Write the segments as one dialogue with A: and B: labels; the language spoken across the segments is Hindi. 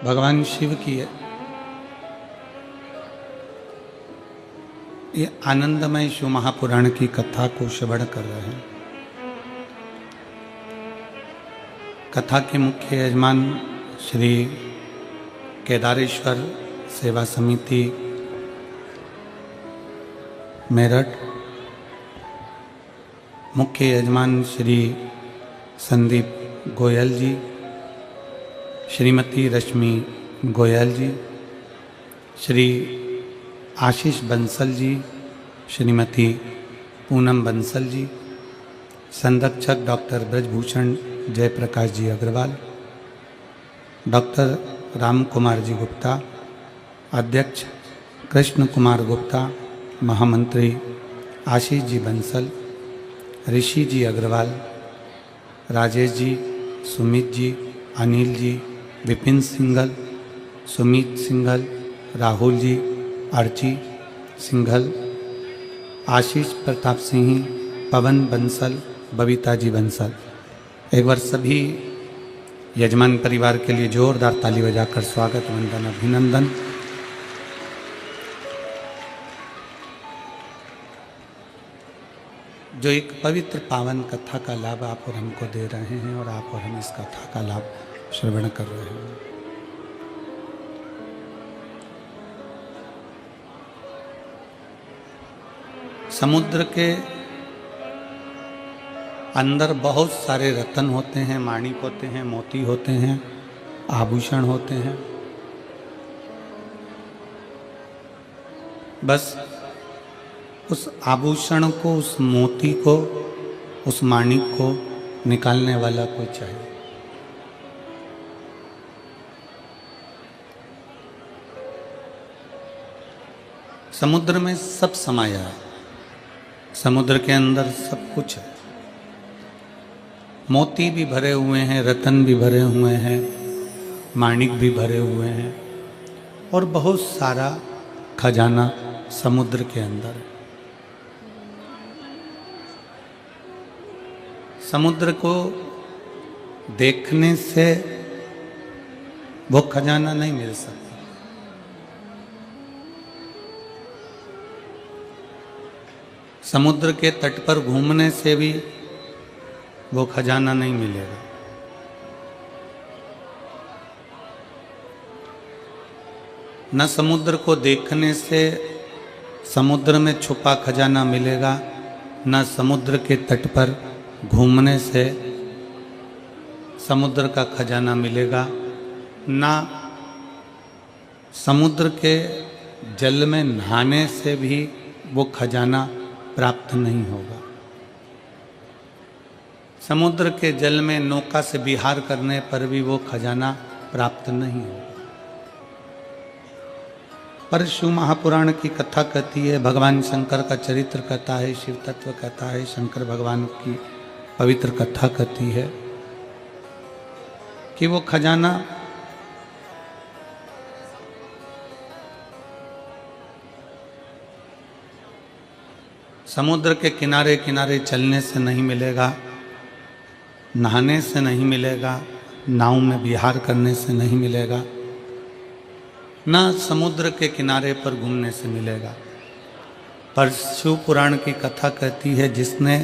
A: भगवान शिव की ये आनंदमय शिव महापुराण की कथा को श्रवण कर रहे हैं। कथा के मुख्य यजमान श्री केदारेश्वर सेवा समिति मेरठ, मुख्य यजमान श्री संदीप गोयल जी, श्रीमती रश्मि गोयल जी, श्री आशीष बंसल जी, श्रीमती पूनम बंसल जी, संरक्षक डॉक्टर ब्रजभूषण जयप्रकाश जी अग्रवाल, डॉक्टर राम कुमार जी गुप्ता, अध्यक्ष कृष्ण कुमार गुप्ता, महामंत्री आशीष जी बंसल, ऋषि जी अग्रवाल, राजेश जी, सुमित जी, अनिल जी, विपिन सिंघल, सुमित सिंघल, राहुल जी, अर्ची सिंघल, आशीष प्रताप सिंह, पवन बंसल, बबीता जी बंसल। एक बार सभी यजमान परिवार के लिए जोरदार ताली बजाकर स्वागत, वंदन, अभिनंदन। जो एक पवित्र पावन कथा का लाभ आप और हमको दे रहे हैं और आप और हम इस कथा का लाभ श्रवण कर रहे हैं। समुद्र के अंदर बहुत सारे रत्न होते हैं, माणिक होते हैं, मोती होते हैं, आभूषण होते हैं। बस उस आभूषण को, उस मोती को, उस माणिक को निकालने वाला कोई चाहिए। समुद्र में सब समाया है, समुद्र के अंदर सब कुछ है। मोती भी भरे हुए हैं, रतन भी भरे हुए हैं, माणिक भी भरे हुए हैं और बहुत सारा खजाना समुद्र के अंदर है। समुद्र को देखने से वो खजाना नहीं मिल सकता। समुद्र के तट पर घूमने से भी वो खजाना नहीं मिलेगा। न समुद्र को देखने से समुद्र में छुपा खजाना मिलेगा, न समुद्र के तट पर घूमने से समुद्र का खजाना मिलेगा, ना समुद्र के जल में नहाने से भी वो खजाना प्राप्त नहीं होगा। समुद्र के जल में नौका से विहार करने पर भी वो खजाना प्राप्त नहीं होगा। पर शिव महापुराण की कथा कहती है, भगवान शंकर का चरित्र कहता है, शिव तत्व कहता है, शंकर भगवान की पवित्र कथा कहती है कि वो खजाना समुद्र के किनारे किनारे चलने से नहीं मिलेगा, नहाने से नहीं मिलेगा, नाव में विहार करने से नहीं मिलेगा, ना समुद्र के किनारे पर घूमने से मिलेगा। पर शिव पुराण की कथा कहती है, जिसने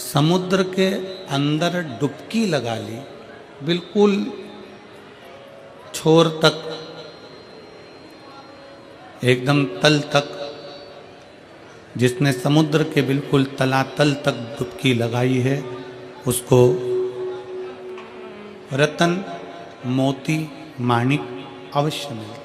A: समुद्र के अंदर डुबकी लगा ली, बिल्कुल छोर तक, एकदम तल तक, जिसने समुद्र के बिल्कुल तलातल तक डुबकी लगाई है, उसको रतन, मोती, माणिक अवश्य मिलता है।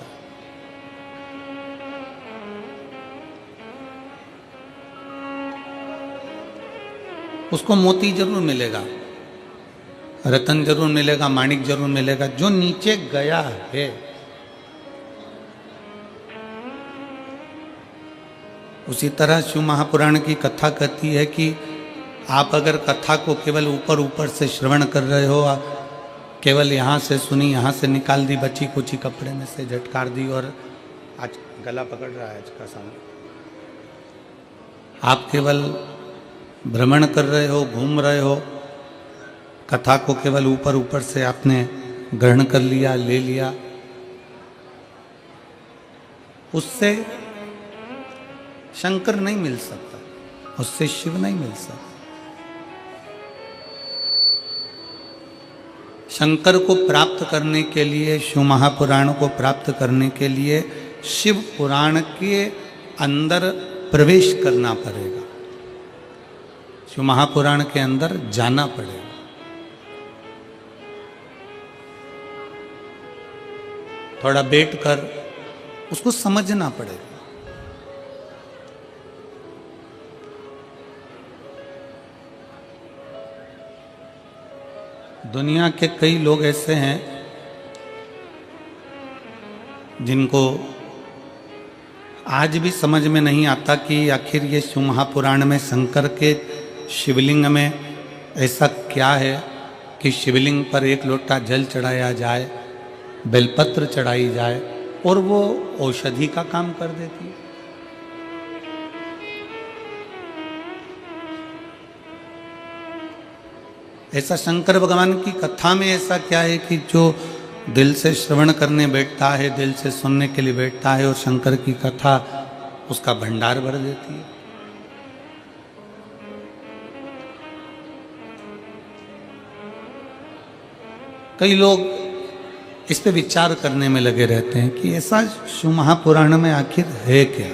A: उसको मोती जरूर मिलेगा, रतन जरूर मिलेगा, माणिक जरूर मिलेगा, जो नीचे गया है। उसी तरह शिव महापुराण की कथा कहती है कि आप अगर कथा को केवल ऊपर ऊपर से श्रवण कर रहे हो, केवल यहाँ से सुनी, यहाँ से निकाल दी, बची कुची कपड़े में से झटकार दी और आज गला पकड़ रहा है आज का सामने, आप केवल भ्रमण कर रहे हो, घूम रहे हो, कथा को केवल ऊपर ऊपर से आपने ग्रहण कर लिया, ले लिया, उससे शंकर नहीं मिल सकता, उससे शिव नहीं मिल सकता। शंकर को प्राप्त करने के लिए, शिव महापुराण को प्राप्त करने के लिए शिव पुराण के अंदर प्रवेश करना पड़ेगा, शिव महापुराण के अंदर जाना पड़ेगा। थोड़ा बैठकर उसको समझना पड़ेगा। दुनिया के कई लोग ऐसे हैं जिनको आज भी समझ में नहीं आता कि आखिर ये शिव महापुराण में शंकर के शिवलिंग में ऐसा क्या है कि शिवलिंग पर एक लोटा जल चढ़ाया जाए, बेलपत्र चढ़ाई जाए और वो औषधि का काम कर देती है। ऐसा शंकर भगवान की कथा में ऐसा क्या है कि जो दिल से श्रवण करने बैठता है, दिल से सुनने के लिए बैठता है और शंकर की कथा उसका भंडार भर देती है। कई लोग इस पे विचार करने में लगे रहते हैं कि ऐसा शिव महापुराण में आखिर है क्या,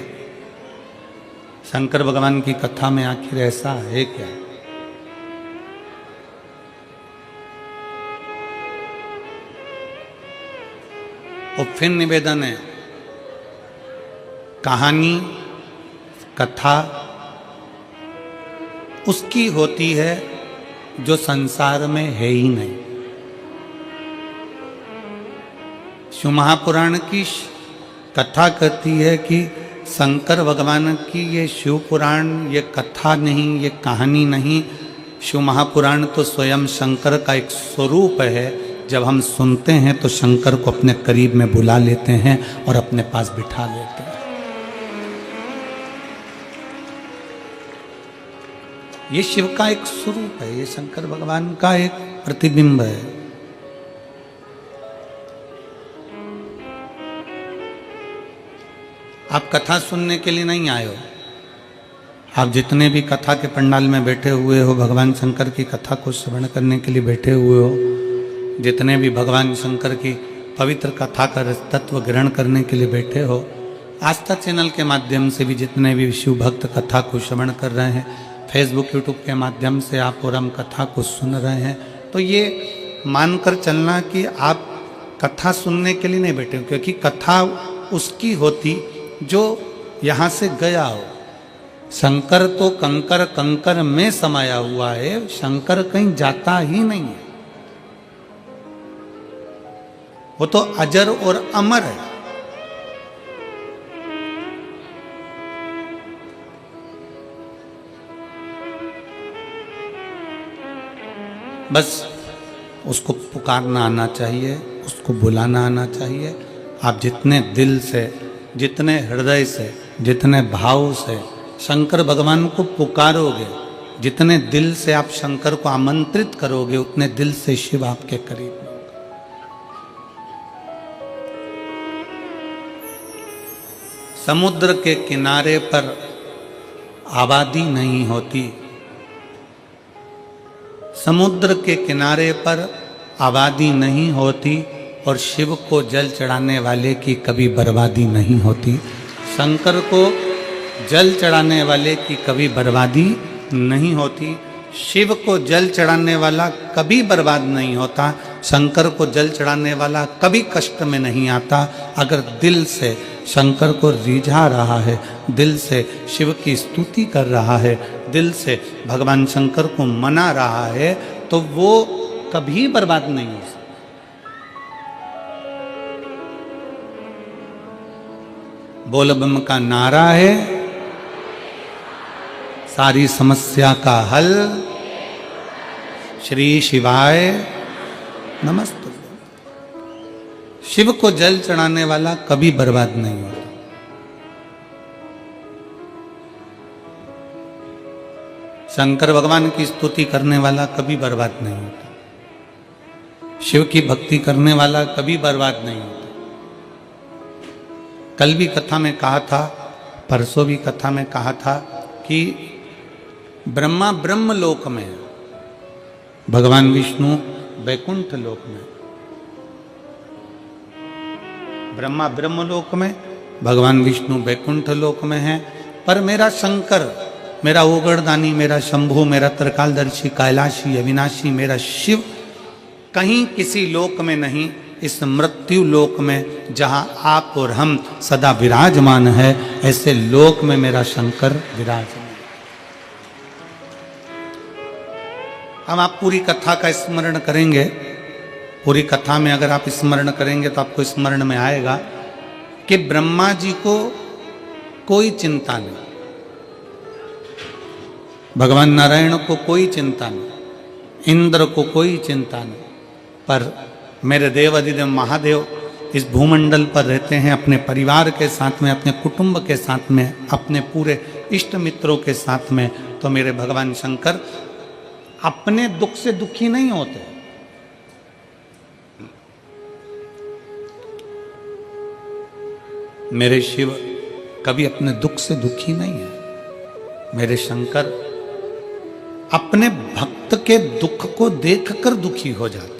A: शंकर भगवान की कथा में आखिर ऐसा है क्या। और फिर निवेदन है, कहानी कथा उसकी होती है जो संसार में है ही नहीं। शिव महापुराण की कथा कहती है कि शंकर भगवान की ये शिव पुराण, ये कथा नहीं, ये कहानी नहीं, शिव महापुराण तो स्वयं शंकर का एक स्वरूप है। जब हम सुनते हैं तो शंकर को अपने करीब में बुला लेते हैं और अपने पास बिठा लेते हैं। ये शिव का एक स्वरूप है, ये शंकर भगवान का एक प्रतिबिंब है। आप कथा सुनने के लिए नहीं आए हो, आप जितने भी कथा के पंडाल में बैठे हुए हो, भगवान शंकर की कथा को श्रवण करने के लिए बैठे हुए हो, जितने भी भगवान शंकर की पवित्र कथा का तत्व ग्रहण करने के लिए बैठे हो, आस्था चैनल के माध्यम से भी जितने भी शिव भक्त कथा को श्रवण कर रहे हैं, फेसबुक यूट्यूब के माध्यम से आप पूरम कथा को सुन रहे हैं, तो ये मानकर चलना कि आप कथा सुनने के लिए नहीं बैठे हो, क्योंकि कथा उसकी होती जो यहाँ से गया हो। शंकर तो कंकर कंकर में समाया हुआ है, शंकर कहीं जाता ही नहीं है, वो तो अजर और अमर है। बस उसको पुकारना आना चाहिए, उसको बुलाना आना चाहिए। आप जितने दिल से, जितने हृदय से, जितने भाव से शंकर भगवान को पुकारोगे, जितने दिल से आप शंकर को आमंत्रित करोगे, उतने दिल से शिव आपके करीब होगा। समुद्र के किनारे पर आबादी नहीं होती, समुद्र के किनारे पर आबादी नहीं होती और शिव को जल चढ़ाने वाले की कभी बर्बादी नहीं होती। शंकर को जल चढ़ाने वाले की कभी बर्बादी नहीं होती। शिव को जल चढ़ाने वाला कभी बर्बाद नहीं होता। शंकर को जल चढ़ाने वाला कभी कष्ट में नहीं आता। अगर दिल से शंकर को रिझा रहा है, दिल से शिव की स्तुति कर रहा है, दिल से भगवान शंकर को मना रहा है, तो वो कभी बर्बाद नहीं हो सकता। बोल बम का नारा है, सारी समस्या का हल, श्री शिवाय नमस्ते। शिव को जल चढ़ाने वाला कभी बर्बाद नहीं होता। शंकर भगवान की स्तुति करने वाला कभी बर्बाद नहीं होता। शिव की भक्ति करने वाला कभी बर्बाद नहीं होता। कल भी कथा में कहा था, परसों भी कथा में कहा था कि ब्रह्मा ब्रह्म लोक में, भगवान विष्णु वैकुंठ लोक में। ब्रह्मा ब्रह्म लोक में, भगवान विष्णु वैकुंठ लोक में है। पर मेरा शंकर, मेरा ओगड़दानी, मेरा शंभु, मेरा त्रिकालदर्शी, कैलाशी, अविनाशी, मेरा शिव कहीं किसी लोक में नहीं, इस मृत्यु लोक में जहां आप और हम सदा विराजमान है, ऐसे लोक में मेरा शंकर विराजमान। हम आप पूरी कथा का स्मरण करेंगे। पूरी कथा में अगर आप स्मरण करेंगे तो आपको स्मरण में आएगा कि ब्रह्मा जी को कोई चिंता नहीं, भगवान नारायण को कोई चिंता नहीं, इंद्र को कोई चिंता नहीं, पर मेरे देव अधिदेव महादेव इस भूमंडल पर रहते हैं अपने परिवार के साथ में, अपने कुटुंब के साथ में, अपने पूरे इष्ट मित्रों के साथ में। तो मेरे भगवान शंकर अपने दुख से दुखी नहीं होते। मेरे शिव कभी अपने दुख से दुखी नहीं है। मेरे शंकर अपने भक्त के दुख को देखकर दुखी हो जाते हैं।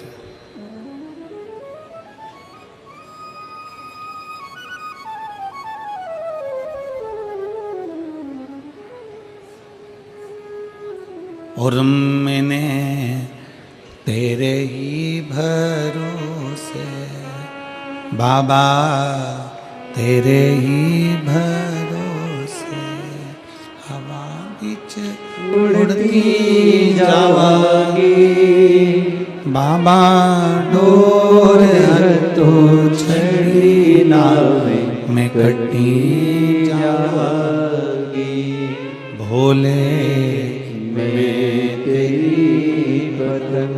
A: और मैंने तेरे ही भरोसे बाबा, तेरे ही भरोसे हवा बिच उड़ती जावांगी बाबा, डोर तो छड़ी नावे में कटी जावांगी। भोले मैं तेरी पतंग,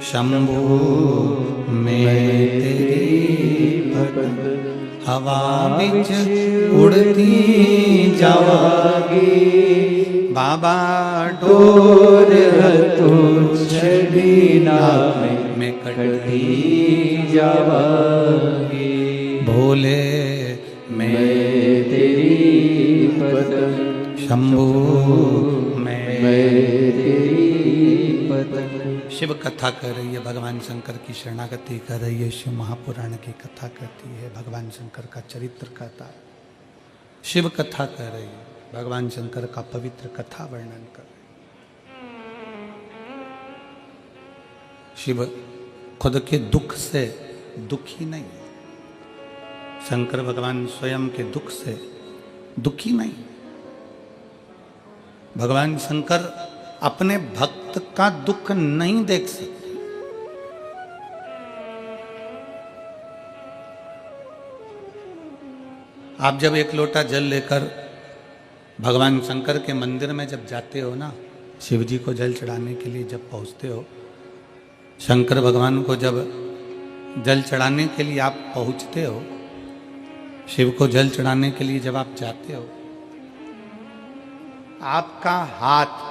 A: शंभू मैं तेरी पतंग, हवा बिच उड़ती जावांगी बाबा, डोर तो छड़ी नावे में कटी जावांगी। भोले मैं तेरी पतंग, शंभू शिव कथा कर रही है, भगवान शंकर की शरणागति कर रही है, शिव महापुराण की कथा करती है, भगवान शंकर का चरित्र कहता है, शिव कथा कर रही है, भगवान शंकर का पवित्र कथा वर्णन कर रही है। शिव खुद के दुख से दुखी नहीं है, शंकर भगवान स्वयं के दुख से दुखी नहीं। भगवान शंकर अपने भक्त का दुख नहीं देख सकते। आप जब एक लोटा जल लेकर भगवान शंकर के मंदिर में जब जाते हो ना, शिव जी को जल चढ़ाने के लिए जब पहुंचते हो, शंकर भगवान को जब जल चढ़ाने के लिए आप पहुंचते हो, शिव को जल चढ़ाने के लिए जब आप जाते हो, आपका हाथ,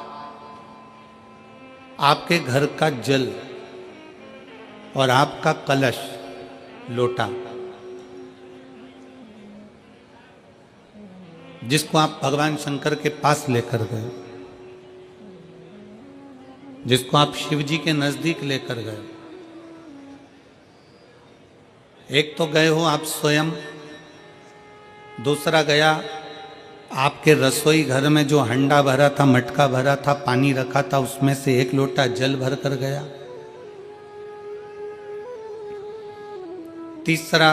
A: आपके घर का जल और आपका कलश, लोटा, जिसको आप भगवान शंकर के पास लेकर गए, जिसको आप शिव जी के नजदीक लेकर गए, एक तो गए हो आप स्वयं, दूसरा गया आपके रसोई घर में जो हंडा भरा था, मटका भरा था, पानी रखा था, उसमें से एक लोटा जल भर कर गया। तीसरा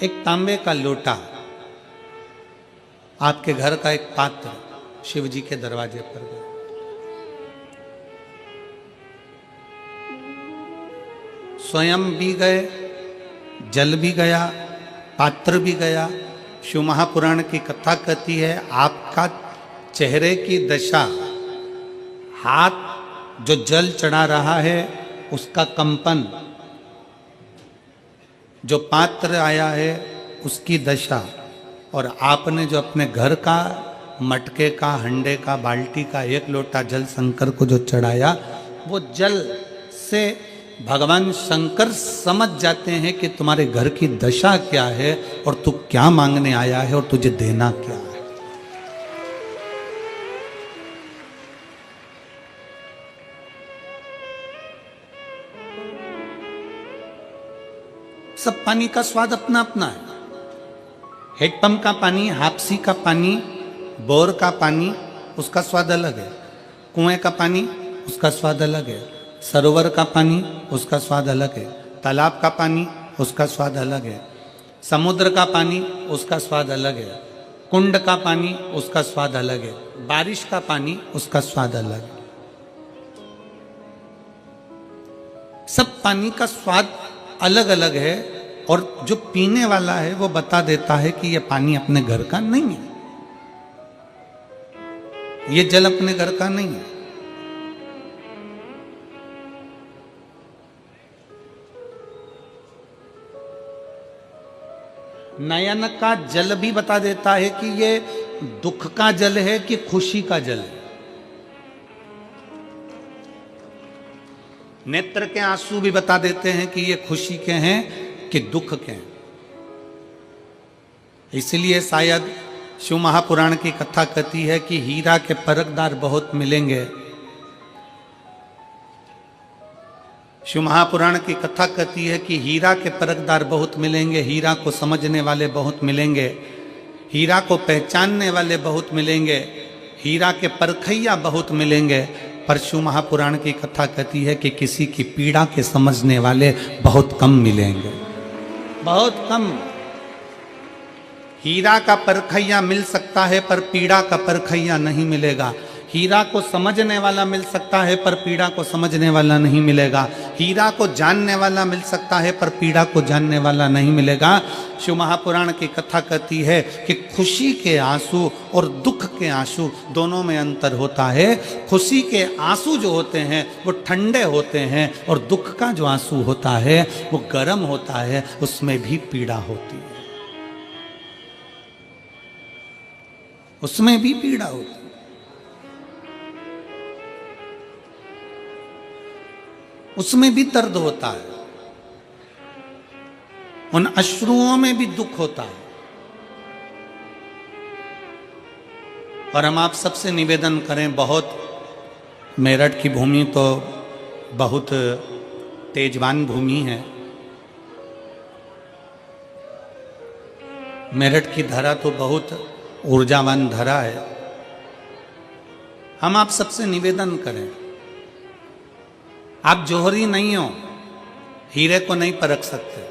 A: एक तांबे का लोटा, आपके घर का एक पात्र शिव जी के दरवाजे पर गया। स्वयं भी गए, जल भी गया, पात्र भी गया। शिव महापुराण की कथा कहती है, आपका चेहरे की दशा, हाथ जो जल चढ़ा रहा है उसका कंपन, जो पात्र आया है उसकी दशा, और आपने जो अपने घर का मटके का, हंडे का, बाल्टी का एक लोटा जल शंकर को जो चढ़ाया, वो जल से भगवान शंकर समझ जाते हैं कि तुम्हारे घर की दशा क्या है और तू क्या मांगने आया है और तुझे देना क्या है। सब पानी का स्वाद अपना अपना है। हेडपंप का पानी, हापसी का पानी, बोर का पानी, उसका स्वाद अलग है। कुएं का पानी, उसका स्वाद अलग है। सरोवर का पानी, उसका स्वाद अलग है। तालाब का पानी, उसका स्वाद अलग है। समुद्र का पानी, उसका स्वाद अलग है। कुंड का पानी, उसका स्वाद अलग है। बारिश का पानी, उसका स्वाद अलग है। सब पानी का स्वाद अलग अलग है और जो पीने वाला है वो बता देता है कि ये पानी अपने घर का नहीं है, ये जल अपने घर का नहीं है। नयन का जल भी बता देता है कि ये दुख का जल है कि खुशी का जल है। नेत्र के आंसू भी बता देते हैं कि ये खुशी के हैं कि दुख के हैं। इसलिए शायद शिव महापुराण की कथा कहती है कि हीरा के परखदार बहुत मिलेंगे। शिव महापुराण की कथा कहती है कि हीरा के परखदार बहुत मिलेंगे, हीरा को समझने वाले बहुत मिलेंगे, हीरा को पहचानने वाले बहुत मिलेंगे, हीरा के परखैया बहुत मिलेंगे। पर शिव महापुराण की कथा कहती है कि किसी की पीड़ा के समझने वाले बहुत कम मिलेंगे, बहुत कम। हीरा का परखैया मिल सकता है पर पीड़ा का परखैया नहीं मिलेगा। हीरा को समझने वाला मिल सकता है पर पीड़ा को समझने वाला नहीं मिलेगा। हीरा को जानने वाला मिल सकता है पर पीड़ा को जानने वाला नहीं मिलेगा। शिव महापुराण की कथा कहती है कि खुशी के आंसू और दुख के आंसू दोनों में अंतर होता है। खुशी के आंसू जो होते हैं वो ठंडे होते हैं और दुख का जो आंसू होता है वो गर्म होता है, उसमें भी पीड़ा होती है, उसमें भी पीड़ा होती है। उसमें भी दर्द होता है, उन अश्रुओं में भी दुख होता है। और हम आप सबसे निवेदन करें, बहुत मेरठ की भूमि तो बहुत तेजवान भूमि है। मेरठ की धरा तो बहुत ऊर्जावान धरा है। हम आप सबसे निवेदन करें, आप जौहरी नहीं हो, हीरे को नहीं परख सकते।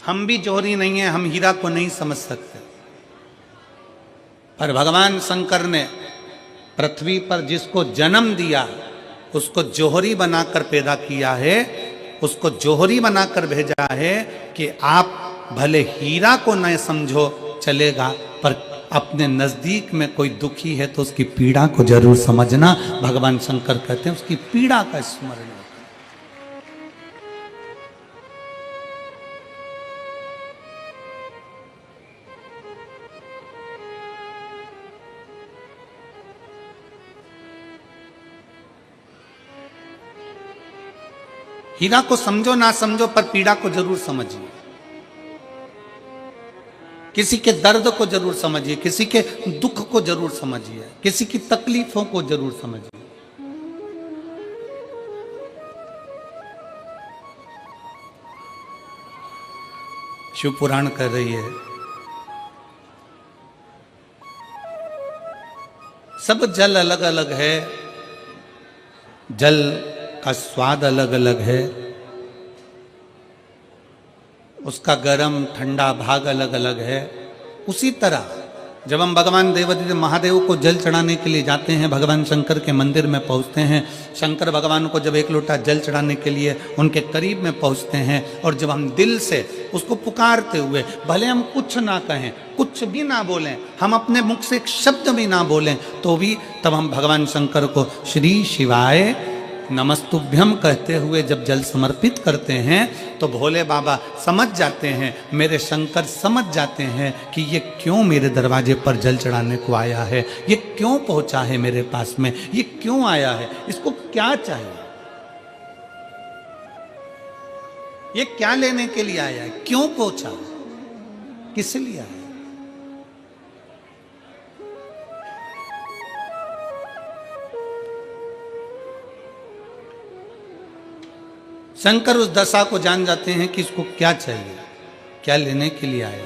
A: हम भी जौहरी नहीं है, हम हीरा को नहीं समझ सकते। पर भगवान शंकर ने पृथ्वी पर जिसको जन्म दिया उसको जौहरी बनाकर पैदा किया है, उसको जौहरी बनाकर भेजा है कि आप भले हीरा को न समझो चलेगा, पर अपने नजदीक में कोई दुखी है तो उसकी पीड़ा को जरूर समझना। भगवान शंकर कहते हैं उसकी पीड़ा का स्मरण। हीरा को समझो ना समझो पर पीड़ा को जरूर समझिए, किसी के दर्द को जरूर समझिए, किसी के दुख को जरूर समझिए, किसी की तकलीफों को जरूर समझिए। शिव पुराण कर रही है, सब जल अलग अलग है, जल का स्वाद अलग अलग है, उसका गर्म ठंडा भाग अलग अलग है। उसी तरह जब हम भगवान देवादिदेव महादेव को जल चढ़ाने के लिए जाते हैं, भगवान शंकर के मंदिर में पहुंचते हैं, शंकर भगवान को जब एक लोटा जल चढ़ाने के लिए उनके करीब में पहुंचते हैं और जब हम दिल से उसको पुकारते हुए, भले हम कुछ ना कहें, कुछ भी ना बोलें, हम अपने मुख से एक शब्द भी ना बोलें, तो भी तब हम भगवान शंकर को श्री शिवाय नमस्तुभ्यम कहते हुए जब जल समर्पित करते हैं तो भोले बाबा समझ जाते हैं, मेरे शंकर समझ जाते हैं कि ये क्यों मेरे दरवाजे पर जल चढ़ाने को आया है, ये क्यों पहुंचा है मेरे पास में, ये क्यों आया है, इसको क्या चाहिए, ये क्या लेने के लिए आया है, क्यों पहुंचा, किस लिए आया। शंकर उस दशा को जान जाते हैं कि इसको क्या चाहिए, क्या लेने के लिए आया।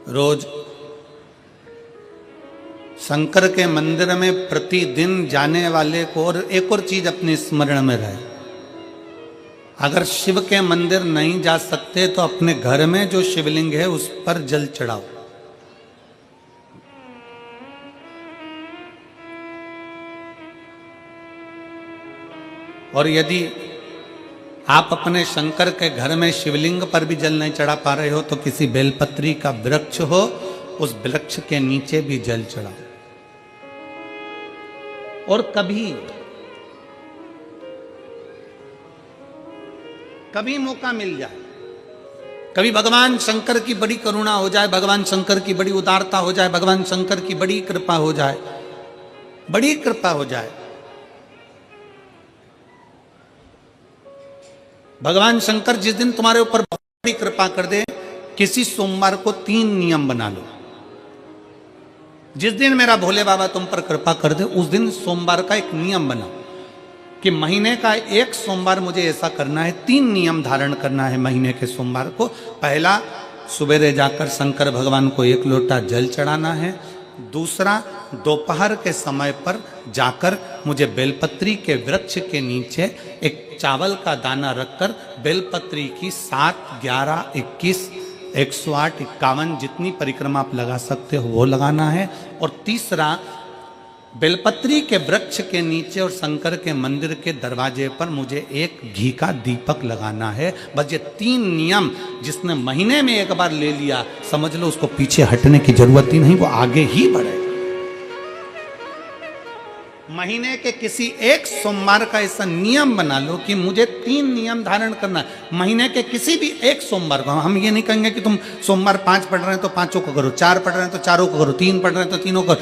A: रोज शंकर के मंदिर में प्रतिदिन जाने वाले को और एक और चीज अपने स्मरण में रहे, अगर शिव के मंदिर नहीं जा सकते तो अपने घर में जो शिवलिंग है उस पर जल चढ़ाओ। और यदि आप अपने शंकर के घर में शिवलिंग पर भी जल नहीं चढ़ा पा रहे हो तो किसी बेलपत्री का वृक्ष हो, उस वृक्ष के नीचे भी जल चढ़ाओ। और कभी मौका मिल जाए, कभी भगवान शंकर की बड़ी करुणा हो जाए, भगवान शंकर की बड़ी उदारता हो जाए, भगवान शंकर की बड़ी कृपा हो जाए, बड़ी कृपा हो जाए, भगवान शंकर जिस दिन तुम्हारे ऊपर बहुत बड़ी कृपा कर दे, किसी सोमवार को 3 नियम बना लो। जिस दिन मेरा भोले बाबा तुम पर कृपा कर दे उस दिन सोमवार का एक नियम बनाओ कि महीने का एक सोमवार मुझे ऐसा करना है, 3 नियम धारण करना है महीने के सोमवार को। पहला, सुबेरे जाकर शंकर भगवान को 1 लोटा जल चढ़ाना है। दूसरा, दोपहर के समय पर जाकर मुझे बेलपत्री के वृक्ष के नीचे एक चावल का दाना रखकर बेलपत्री की 7, 11, 21, 108, 51 जितनी परिक्रमा आप लगा सकते हो वो लगाना है। और तीसरा, बेलपत्री के वृक्ष के नीचे और शंकर के मंदिर के दरवाजे पर मुझे एक घी का दीपक लगाना है। बस ये 3 नियम जिसने महीने में एक बार ले लिया, समझ लो उसको पीछे हटने की जरूरत ही नहीं, वो आगे ही बढ़े। महीने के किसी एक सोमवार का ऐसा नियम बना लो कि मुझे 3 नियम धारण करना है महीने के किसी भी एक सोमवार को। हम ये नहीं कहेंगे कि तुम सोमवार 5 पढ़ रहे हैं तो 5 को करो, 4 पढ़ रहे हैं तो 4 को करो, 3 पढ़ रहे हैं तो 3 को करो।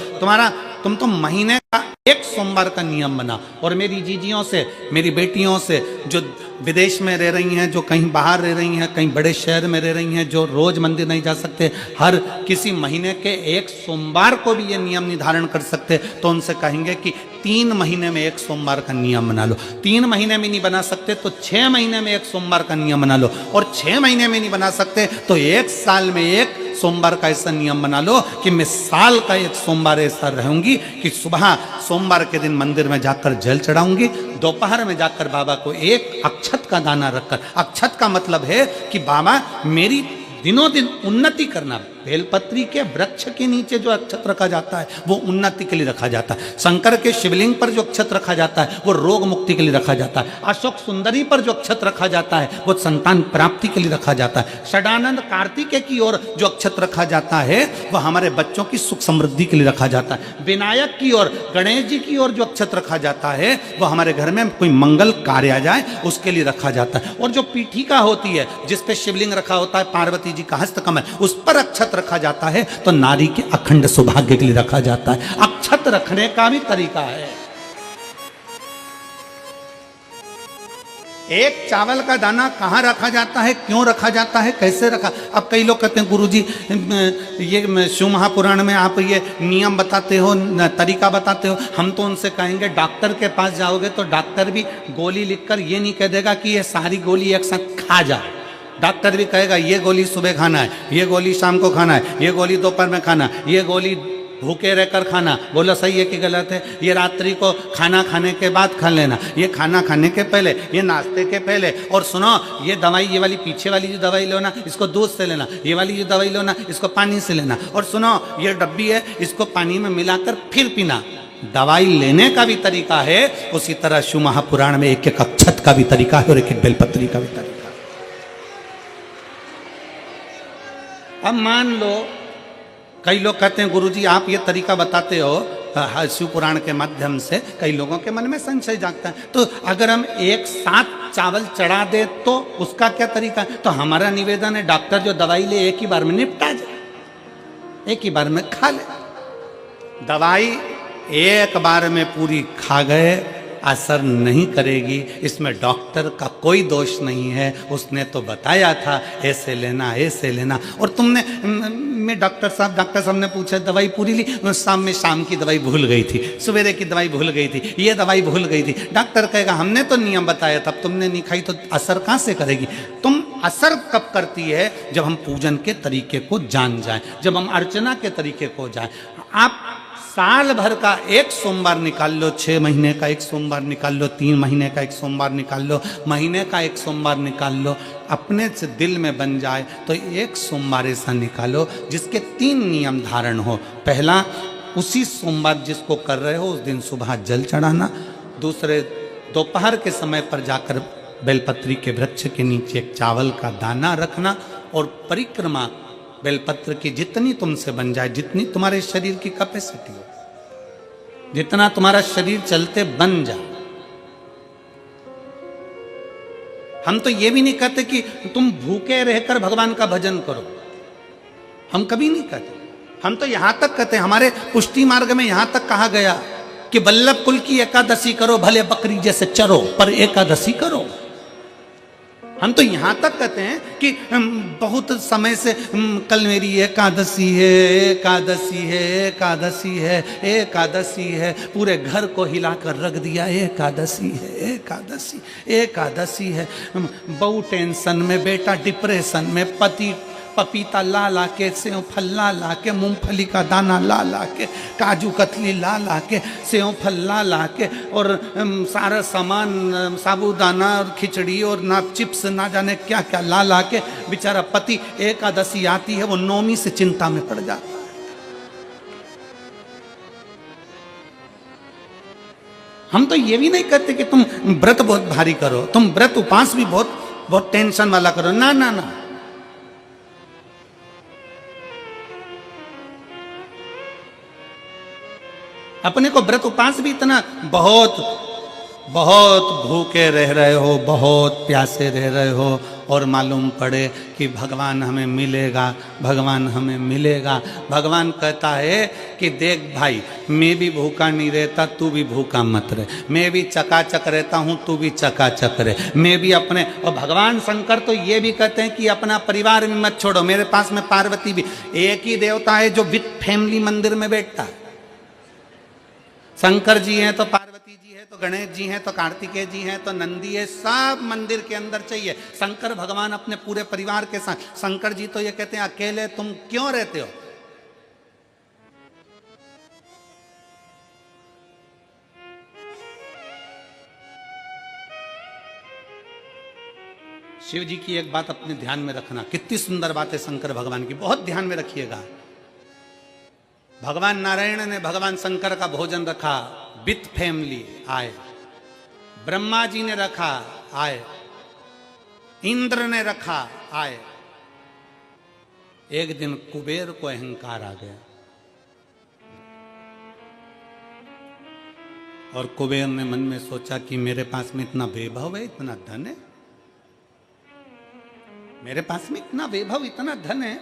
A: तुम तो महीने का एक सोमवार का नियम बना। और मेरी जीजियों से, मेरी बेटियों से जो विदेश में रह रही हैं, जो कहीं बाहर रह रही हैं, कहीं बड़े शहर में रह रही हैं, जो रोज मंदिर नहीं जा सकते, हर किसी महीने के एक सोमवार को भी ये नियम निर्धारण कर सकते, तो उनसे कहेंगे कि 3 महीने में एक सोमवार का नियम बना लो। 3 महीने में नहीं बना सकते तो 6 महीने में एक सोमवार का नियम बना लो। और 6 महीने में नहीं बना सकते तो 1 साल में एक सोमवार का ऐसा नियम बना लो कि मैं साल का एक सोमवार ऐसा रहूंगी कि सुबह सोमवार के दिन मंदिर में जाकर जल चढ़ाऊंगी, दोपहर में जाकर बाबा को एक अक्षत का दाना रखकर, अक्षत का मतलब है कि बाबा मेरी दिनों दिन उन्नति करना। बेलपत्री के वृक्ष के नीचे जो अक्षत रखा जाता है वो उन्नति के लिए रखा जाता है। शंकर के शिवलिंग पर जो अक्षत रखा जाता है वो रोग मुक्ति के लिए रखा जाता है। अशोक सुंदरी पर जो अक्षत रखा जाता है वो संतान प्राप्ति के लिए रखा जाता है। षडानंद कार्तिकेय की ओर जो अक्षत रखा जाता है वह हमारे बच्चों की सुख समृद्धि के लिए रखा जाता है। विनायक की ओर, गणेश जी की ओर जो अक्षत रखा जाता है वह हमारे घर में कोई मंगल कार्य आ जाए उसके लिए रखा जाता है। और जो पीठिका होती है जिसपे शिवलिंग रखा होता है, पार्वती जी का हस्तकमल, उस पर अक्षत रखा जाता है तो नारी के अखंड सौभाग्य के लिए रखा जाता है। अक्षत रखने का भी तरीका है। एक चावल का दाना कहाँ रखा जाता है, क्यों रखा जाता है, कैसे रखा। अब कई लोग कहते हैं गुरुजी ये शिव महापुराण में आप ये नियम बताते हो, तरीका बताते हो। हम तो उनसे कहेंगे डॉक्टर के पास जाओगे तो डॉक्टर भी गोली लिखकर ये नहीं कह देगा कि ये सारी गोली एक साथ खा जाए। डॉक्टर भी कहेगा ये गोली सुबह खाना है, ये गोली शाम को खाना है, ये गोली दोपहर में खाना, ये गोली भूखे रहकर खाना। बोलो सही है कि गलत है। ये रात्रि को खाना खाने के बाद खा लेना, ये खाना खाने के पहले, ये नाश्ते के पहले। और सुनो ये दवाई, ये वाली पीछे वाली जो दवाई लो ना इसको दूध से लेना, ये वाली जो दवाई लो ना इसको पानी से लेना। और सुनो ये डब्बी है इसको पानी में मिलाकर फिर पीना। दवाई लेने का भी तरीका है, उसी तरह शिव महापुराण में एक एक अक्षत का भी तरीका है और एक एक बेलपत्री का भी तरीका है। अब मान लो कई लोग कहते हैं गुरुजी आप ये तरीका बताते हो शिव पुराण के माध्यम से, कई लोगों के मन में संशय जागता है, तो अगर हम एक साथ चावल चढ़ा दे तो उसका क्या तरीका है? तो हमारा निवेदन है डॉक्टर जो दवाई ले एक ही बार में निपटा जाए, एक ही बार में खा ले। दवाई एक बार में पूरी खा गए असर नहीं करेगी, इसमें डॉक्टर का कोई दोष नहीं है, उसने तो बताया था ऐसे लेना ऐसे लेना। और तुमने मैं डॉक्टर साहब ने पूछा दवाई पूरी ली, शाम की दवाई भूल गई थी, सवेरे की दवाई भूल गई थी, ये दवाई भूल गई थी। डॉक्टर कहेगा हमने तो नियम बताया तब तुमने नहीं खाई, तो असर कहाँ से करेगी? तुम असर कब करती है? जब हम पूजन के तरीके को जान जाएं, जब हम अर्चना के तरीके को जाएं। आप साल भर का एक सोमवार निकाल लो, 6 महीने का एक सोमवार निकाल लो, 3 महीने का एक सोमवार निकाल लो, महीने का एक सोमवार निकाल लो, अपने से दिल में बन जाए तो एक सोमवार ऐसा निकालो जिसके 3 नियम धारण हो। पहला, उसी सोमवार जिसको कर रहे हो उस दिन सुबह जल चढ़ाना। दूसरे, दोपहर के समय पर जाकर बेलपत्री के वृक्ष के नीचे एक चावल का दाना रखना और परिक्रमा बेलपत्र की जितनी तुमसे बन जाए, जितनी तुम्हारे शरीर की कैपेसिटी हो, जितना तुम्हारा शरीर चलते बन जाए। हम तो ये भी नहीं कहते कि तुम भूखे रहकर भगवान का भजन करो, हम कभी नहीं कहते। हम तो यहां तक कहते हैं, हमारे पुष्टि मार्ग में यहां तक कहा गया कि वल्लभ कुल की एकादशी करो, भले बकरी जैसे चरो पर एकादशी करो। हम तो यहाँ तक कहते हैं कि बहुत समय से कल मेरी एकादशी है, एकादशी है, एकादशी है, एकादशी है, पूरे घर को हिलाकर रख दिया, एकादशी है, एकादशी, एकादशी है। बहू टेंशन में, बेटा डिप्रेशन में, पति पपीता ला ला के, सेव फल ला ला के, मूंगफली का दाना ला ला के, काजू कतली ला ला के, सेव फल ला ला के, और सारा सामान साबूदाना और खिचड़ी और ना चिप्स ना जाने क्या क्या ला ला के, बेचारा पति एकादशी आती है वो 9वीं से चिंता में पड़ जाता है। हम तो ये भी नहीं कहते कि तुम व्रत बहुत भारी करो, तुम व्रत उपास भी बहुत बहुत टेंशन वाला करो, ना ना ना। अपने को व्रत उपास भी इतना बहुत बहुत भूखे रह रहे हो, बहुत प्यासे रह रहे हो, और मालूम पड़े कि भगवान हमें मिलेगा, भगवान हमें मिलेगा। भगवान कहता है कि देख भाई, मैं भी भूखा नहीं रहता, तू भी भूखा मत रहे, मैं भी चकाचक रहता हूँ, तू भी चकाचक रहे, मैं भी अपने। और भगवान शंकर तो ये भी कहते हैं कि अपना परिवार भी मत छोड़ो, मेरे पास में पार्वती भी, एक ही देवता है जो विद फैमिली मंदिर में बैठता है। शंकर जी हैं तो पार्वती जी है, तो गणेश जी हैं, तो कार्तिकेय जी हैं, तो नंदी है, सब मंदिर के अंदर चाहिए। शंकर भगवान अपने पूरे परिवार के साथ। शंकर जी तो ये कहते हैं अकेले तुम क्यों रहते हो? शिव जी की एक बात अपने ध्यान में रखना, कितनी सुंदर बात है शंकर भगवान की, बहुत ध्यान में रखिएगा। भगवान नारायण ने भगवान शंकर का भोजन रखा, विथ फैमिली आए, ब्रह्मा जी ने रखा आए, इंद्र ने रखा आए। एक दिन कुबेर को अहंकार आ गया और कुबेर ने मन में सोचा कि मेरे पास में इतना वैभव है, इतना धन है, मेरे पास में इतना वैभव, इतना धन है।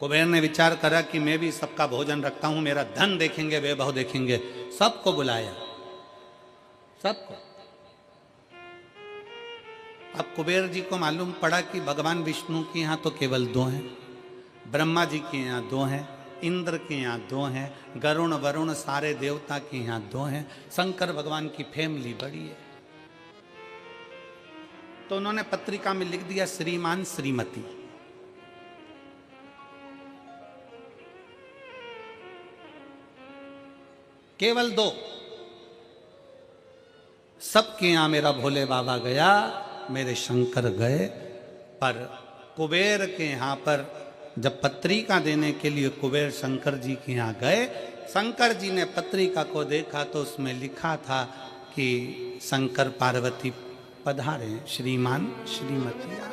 A: कुबेर ने विचार करा कि मैं भी सबका भोजन रखता हूं, मेरा धन देखेंगे, वैभव देखेंगे। सबको बुलाया, सबको। अब कुबेर जी को मालूम पड़ा कि भगवान विष्णु के यहाँ तो केवल 2 हैं, ब्रह्मा जी के यहाँ 2 हैं, इंद्र के यहाँ 2 हैं, गरुण वरुण सारे देवता के यहाँ 2 हैं, शंकर भगवान की फैमिली बड़ी है। तो उन्होंने पत्रिका में लिख दिया श्रीमान श्रीमती। केवल 2। सबके यहां मेरा भोले बाबा गया, मेरे शंकर गए, पर कुबेर के यहां पर जब पत्रिका देने के लिए कुबेर शंकर जी के यहाँ गए, शंकर जी ने पत्रिका को देखा तो उसमें लिखा था कि शंकर पार्वती पधारे, श्रीमान श्रीमती आए।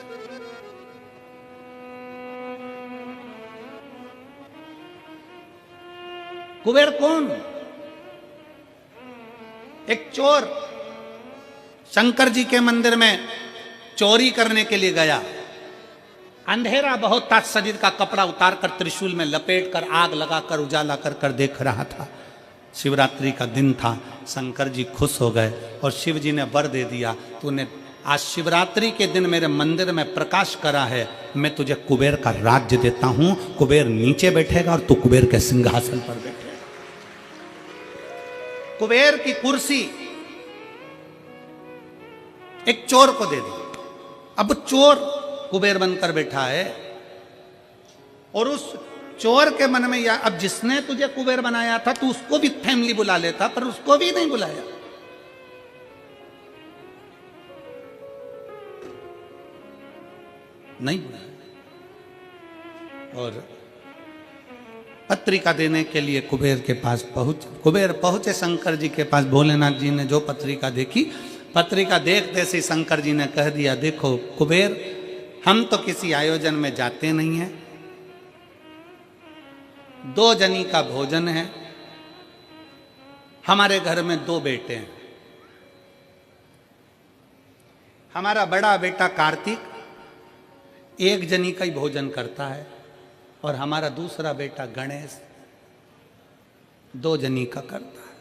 A: कुबेर कौन? एक चोर शंकर जी के मंदिर में चोरी करने के लिए गया। अंधेरा बहुत था, शरीर का कपड़ा उतारकर त्रिशूल में लपेटकर आग लगाकर उजाला कर देख रहा था। शिवरात्रि का दिन था, शंकर जी खुश हो गए और शिव जी ने वर दे दिया, तूने आज शिवरात्रि के दिन मेरे मंदिर में प्रकाश करा है, मैं तुझे कुबेर का राज्य देता हूं। कुबेर नीचे बैठेगा और तू कुबेर के सिंहासन पर बैठेगा। कुबेर की कुर्सी एक चोर को दे दी। अब चोर कुबेर बनकर बैठा है और उस चोर के मन में या अब जिसने तुझे कुबेर बनाया था तू उसको भी फैमिली बुला लेता, पर उसको भी नहीं बुलाया। नहीं बुलाया। और पत्रिका देने के लिए कुबेर के पास कुबेर पहुंचे शंकर जी के पास। भोलेनाथ जी ने जो पत्रिका देखी, पत्रिका देखते से शंकर जी ने कह दिया, देखो कुबेर, हम तो किसी आयोजन में जाते नहीं हैं, 2 जनी का भोजन है, हमारे घर में 2 बेटे हैं। हमारा बड़ा बेटा कार्तिक 1 जनी का ही भोजन करता है और हमारा दूसरा बेटा गणेश 2 जनी का करता है,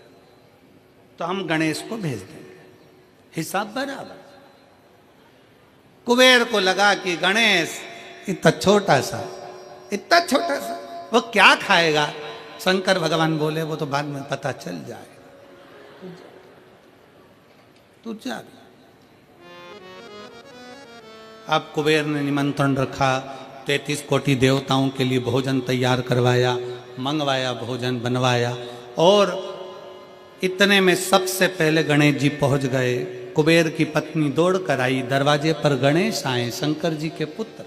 A: तो हम गणेश को भेज देंगे, हिसाब बराबर। कुबेर को लगा कि गणेश इतना छोटा सा वो क्या खाएगा। शंकर भगवान बोले, वो तो बाद में पता चल जाएगा, तू जा। अब कुबेर ने निमंत्रण रखा, 33 कोटि देवताओं के लिए भोजन तैयार करवाया, मंगवाया, भोजन बनवाया। और इतने में सबसे पहले गणेश जी पहुंच गए। कुबेर की पत्नी दौड़कर आई, दरवाजे पर गणेश आए, शंकर जी के पुत्र।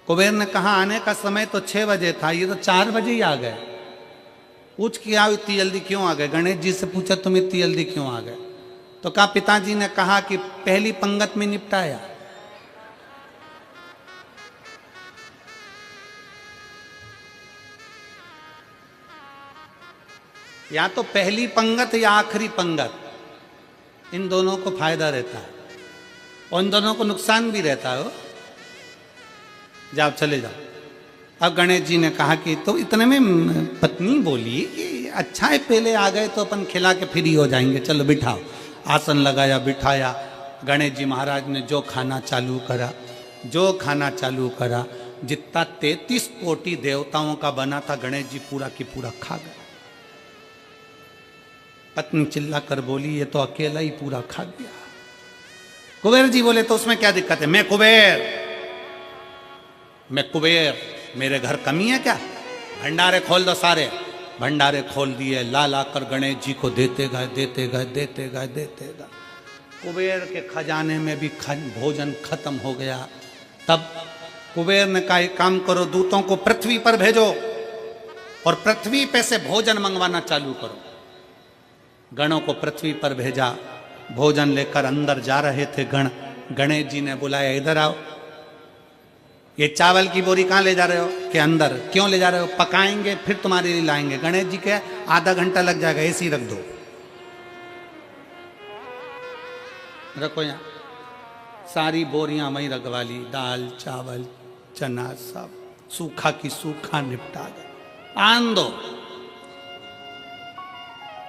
A: कुबेर ने कहा आने का समय तो 6 बजे था, ये तो 4 बजे ही आ गए। पूछ के आओ इतनी जल्दी क्यों आ गए। गणेश जी से पूछा तुम इतनी जल्दी क्यों आ गए, तो कहा पिताजी ने कहा कि पहली पंगत में निपटाया। या तो पहली पंगत या आखिरी पंगत, इन दोनों को फायदा रहता है और इन दोनों को नुकसान भी रहता है। जाओ चले जाओ। अब गणेश जी ने कहा कि तो इतने में पत्नी बोली कि अच्छा है पहले आ गए तो अपन खिला के फ्री हो जाएंगे, चलो बिठाओ। आसन लगाया, बिठाया। गणेश जी महाराज ने जो खाना चालू करा, जितना 33 कोटि देवताओं का बना था गणेश जी पूरा की पूरा खा गए। पत्नी चिल्ला कर बोली, ये तो अकेला ही पूरा खा गया। कुबेर जी बोले तो उसमें क्या दिक्कत है, मैं कुबेर, मेरे घर कमी है क्या? भंडारे खोल दो सारे। भंडारे खोल दिए, ला कर गणेश जी को देते गए। कुबेर के खजाने में भी भोजन खत्म हो गया। तब कुबेर ने कहा एक काम करो, दूतों को पृथ्वी पर भेजो और पृथ्वी पे से भोजन मंगवाना चालू करो। गणों को पृथ्वी पर भेजा, भोजन लेकर अंदर जा रहे थे गण। गणेश जी ने बुलाया, इधर आओ, ये चावल की बोरी कहाँ ले जा रहे हो? कि अंदर। क्यों ले जा रहे हो? पकाएंगे फिर तुम्हारे लिए लाएंगे। गणेश जी के आधा घंटा लग जाएगा, ऐसे ही रख दो, रखो यहाँ। सारी बोरियां वहीं रखवा ली, दाल चावल चना सब सूखा की सूखा निपटा गए। आन दो।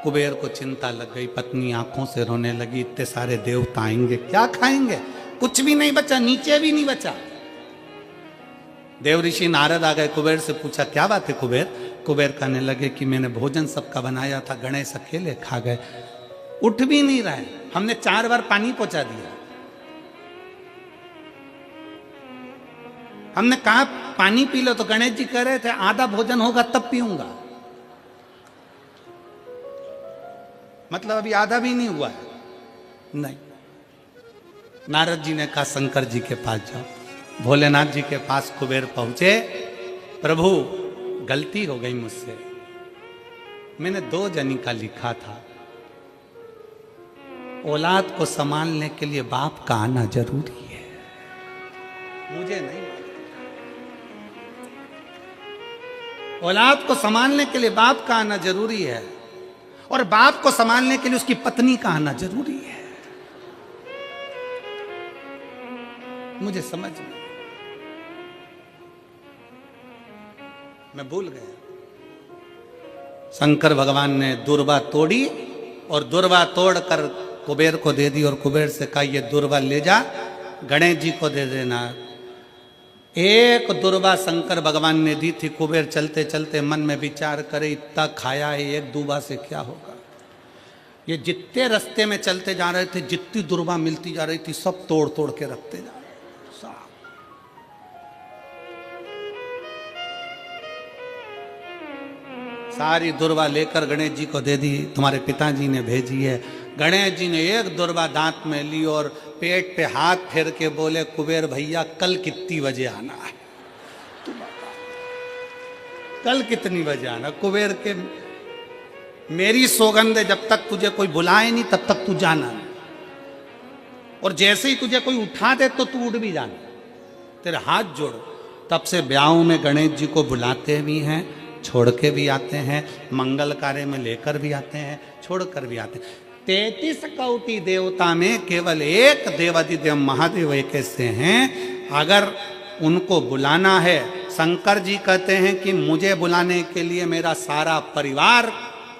A: कुबेर को चिंता लग गई, पत्नी आंखों से रोने लगी, इतने सारे देवता आएंगे क्या खाएंगे? कुछ भी नहीं बचा, नीचे भी नहीं बचा। देव ऋषि नारद आ गए, कुबेर से पूछा क्या बात है कुबेर? कुबेर कहने लगे कि मैंने भोजन सबका बनाया था, गणेश अकेले खा गए, उठ भी नहीं रहे, हमने 4 बार पानी पहुंचा दिया। हमने कहा पानी पी लो, तो गणेश जी कह रहे थे आधा भोजन होगा तब पीऊंगा। मतलब अभी आधा भी नहीं हुआ है। नहीं। नारद जी ने कहा शंकर जी के पास जाओ। भोलेनाथ जी के पास कुबेर पहुंचे प्रभु गलती हो गई मुझसे, मैंने 2 जनी का लिखा था, औलाद को संभालने के लिए बाप का आना जरूरी है। मुझे नहीं, औलाद को संभालने के लिए बाप का आना जरूरी है, और बाप को संभालने के लिए उसकी पत्नी का आना जरूरी है। मुझे समझ में, मैं भूल गया। शंकर भगवान ने दुर्वा तोड़ी और दुर्वा तोड़कर कुबेर को दे दी, और कुबेर से कहा ये दुर्वा ले जा गणेश जी को दे देना। एक दुर्वा शंकर भगवान ने दी थी। कुबेर चलते चलते मन में विचार करे, इतना खाया है, एक दुर्वा से क्या होगा। ये जितने रास्ते में चलते जा रहे थे, जितनी दुर्वा मिलती जा रही थी, सब तोड़ तोड़ के रखते जा रहे। सारी दुर्वा लेकर गणेश जी को दे दी, तुम्हारे पिताजी ने भेजी है। गणेश जी ने एक दुर्वा दांत में ली और पेट पे हाथ फेर के बोले, कुबेर भैया कल कितनी बजे आना है, तू बता कल कितनी बजे आना। कुबेर के मेरी सौगंध है, जब तक तुझे कोई बुलाए नहीं तब तक तू जाना नहीं, और जैसे ही तुझे कोई उठा दे तो तू उड़ भी जाना, तेरे हाथ जोड़ो। तब से ब्याहों में गणेश जी को बुलाते भी हैं, छोड़ के भी आते हैं, मंगल कार्य में लेकर भी आते हैं, छोड़ कर भी आते हैं। 33 कोटि देवता में केवल एक देवाधिदेव महादेव एक ऐसे हैं, अगर उनको बुलाना है, शंकर जी कहते हैं कि मुझे बुलाने के लिए मेरा सारा परिवार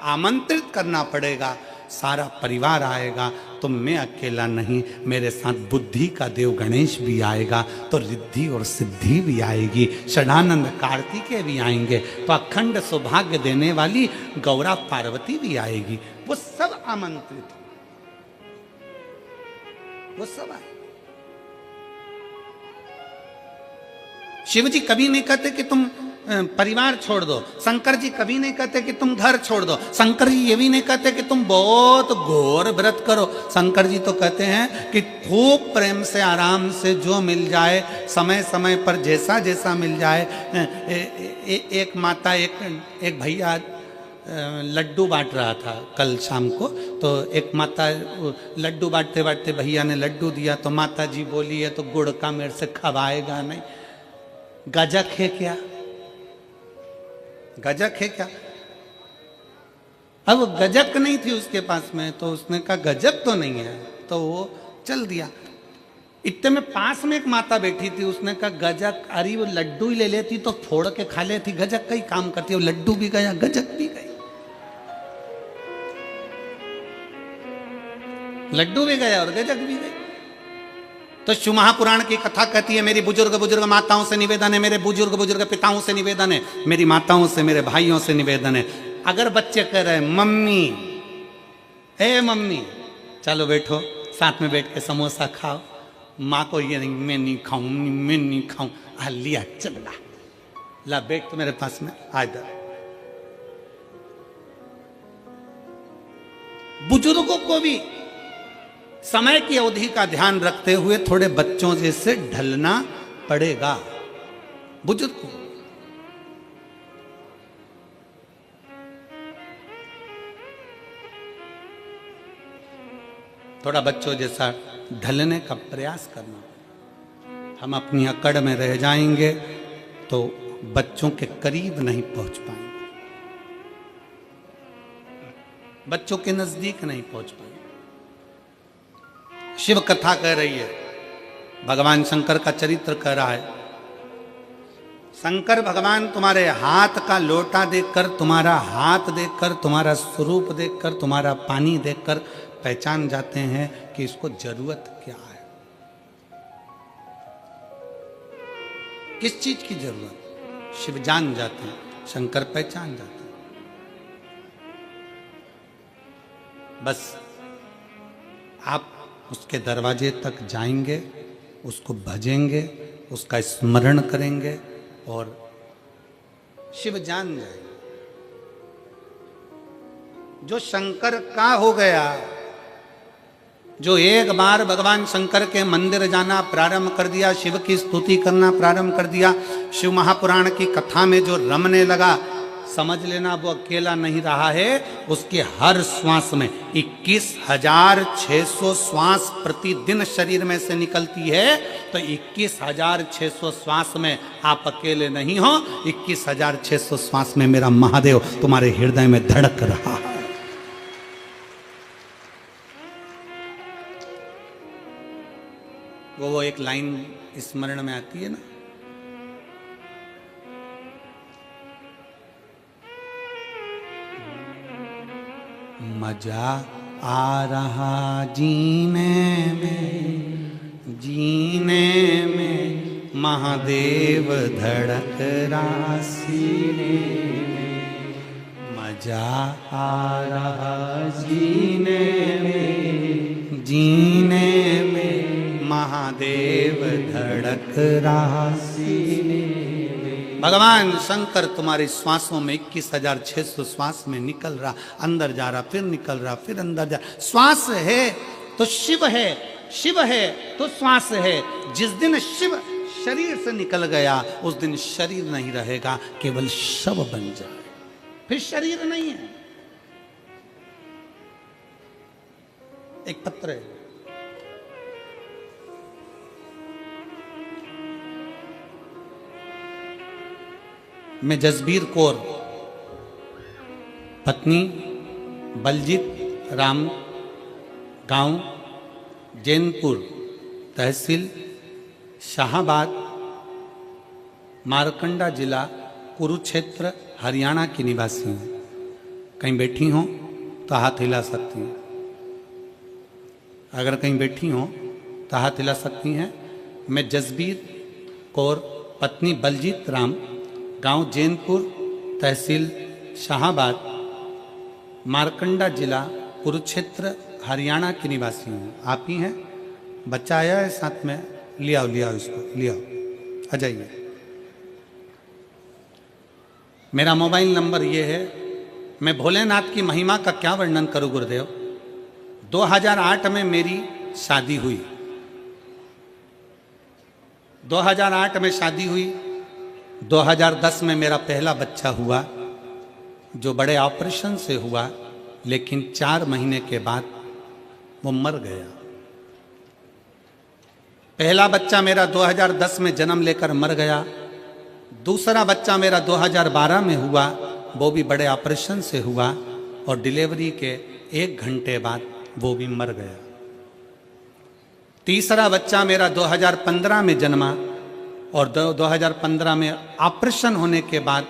A: आमंत्रित करना पड़ेगा, सारा परिवार आएगा, तो मैं अकेला नहीं, मेरे साथ बुद्धि का देव गणेश भी आएगा, तो रिद्धि और सिद्धि भी आएगी, षडानंद कार्तिकेय भी आएंगे, तो अखंड सौभाग्य देने वाली गौरा पार्वती भी आएगी। वो सब आमंत्रित, वो सब आए। शिव जी कभी नहीं कहते कि तुम परिवार छोड़ दो, शंकर जी कभी नहीं कहते कि तुम घर छोड़ दो, शंकर जी ये भी नहीं कहते कि तुम बहुत घोर व्रत करो। शंकर जी तो कहते हैं कि खूब प्रेम से आराम से जो मिल जाए, समय समय पर जैसा जैसा मिल जाए। एक माता, एक भैया लड्डू बांट रहा था कल शाम को, तो एक माता लड्डू बांटते बांटते भैया ने लड्डू दिया, तो माता जी बोली है तो गुड़ का मेरे से खवाएगा नहीं, गजक है क्या, गजक है क्या। अब गजक नहीं थी उसके पास में, तो उसने कहा गजक तो नहीं है, तो वो चल दिया। इतने में पास में एक माता बैठी थी, उसने कहा गजक, अरे वो लड्डू ही ले लेती तो फोड़ के खा लेती, गजक का ही काम करती है, वो लड्डू भी गया गजक भी गई, लड्डू भी गया और गजक भी गई। तो शिव महापुराण की कथा कहती है, मेरी बुजुर्ग बुजुर्ग माताओं से निवेदन है, मेरे बुजुर्ग बुजुर्ग पिताओं से निवेदन है, मेरी माताओं से, मेरे भाइयों से निवेदन है, अगर बच्चे कह रहे मम्मी, हे मम्मी चलो बैठो साथ में बैठ के समोसा खाओ, माँ को ये नहीं, मैं नहीं खाऊं, मैं नहीं खाऊं, लिया चल ला बैठ तो मेरे पास में आ इधर। बुजुर्गों को भी समय की अवधि का ध्यान रखते हुए थोड़े बच्चों जैसे ढलना पड़ेगा। बुजुर्ग को थोड़ा बच्चों जैसा ढलने का प्रयास करना। हम अपनी अकड़ में रह जाएंगे तो बच्चों के करीब नहीं पहुंच पाएंगे, बच्चों के नजदीक नहीं पहुंच पाएंगे। शिव कथा कह रही है, भगवान शंकर का चरित्र कह रहा है। शंकर भगवान तुम्हारे हाथ का लोटा देखकर, तुम्हारा हाथ देखकर, तुम्हारा स्वरूप देखकर, तुम्हारा पानी देखकर पहचान जाते हैं कि इसको जरूरत क्या है, किस चीज की जरूरत। शिव जान जाते हैं, शंकर पहचान जाते हैं। बस आप उसके दरवाजे तक जाएंगे, उसको भजेंगे, उसका स्मरण करेंगे और शिव जान जाएंगे। जो शंकर का हो गया जो एक बार भगवान शंकर के मंदिर जाना प्रारंभ कर दिया, शिव की स्तुति करना प्रारंभ कर दिया, शिव महापुराण की कथा में जो रमने लगा, समझ लेना वो अकेला नहीं रहा है। उसके हर श्वास में 21,600 श्वास प्रतिदिन शरीर में से निकलती है। तो 21,600 श्वास में आप अकेले नहीं हो, 21,600 श्वास में मेरा महादेव तुम्हारे हृदय में धड़क रहा है। वो एक लाइन स्मरण में आती है ना, मजा आ रहा जीने में, महादेव धड़क रहा सीने में। मजा आ रहा जीने में, महादेव धड़क रहा सीने में। भगवान शंकर तुम्हारी श्वासों में 21,600 श्वास में निकल रहा, अंदर जा रहा, फिर निकल रहा, फिर अंदर जा। श्वास है तो शिव है, शिव है तो श्वास है। जिस दिन शिव शरीर से निकल गया उस दिन शरीर नहीं रहेगा, केवल शव बन जाए, फिर शरीर नहीं है। एक पत्र है, मैं जसबीर कौर, पत्नी बलजीत राम, गांव जैनपुर, तहसील शाहाबाद, मारकंडा जिला कुरुक्षेत्र, हरियाणा की निवासी हूँ। कहीं बैठी हो तो हाथ हिला सकती हैं, अगर कहीं बैठी हो तो हाथ हिला सकती हैं। मैं जसबीर कौर, पत्नी बलजीत राम, गांव जैनपुर, तहसील शाहाबाद, मारकंडा जिला कुरुक्षेत्र, हरियाणा की निवासी हूँ। आप ही हैं? बच्चा आया है साथ में, ले आओ इसको, ले आओ, आ जाइए। मेरा मोबाइल नंबर ये है। मैं भोलेनाथ की महिमा का क्या वर्णन करूं गुरुदेव। 2008 में मेरी शादी हुई, 2008 में शादी हुई। 2010 में मेरा पहला बच्चा हुआ, जो बड़े ऑपरेशन से हुआ, लेकिन 4 महीने के बाद वो मर गया। पहला बच्चा मेरा 2010 में जन्म लेकर मर गया। दूसरा बच्चा मेरा 2012 में हुआ, वो भी बड़े ऑपरेशन से हुआ, और डिलीवरी के 1 घंटे बाद वो भी मर गया। तीसरा बच्चा मेरा 2015 में जन्मा, और 2015 में ऑपरेशन होने के बाद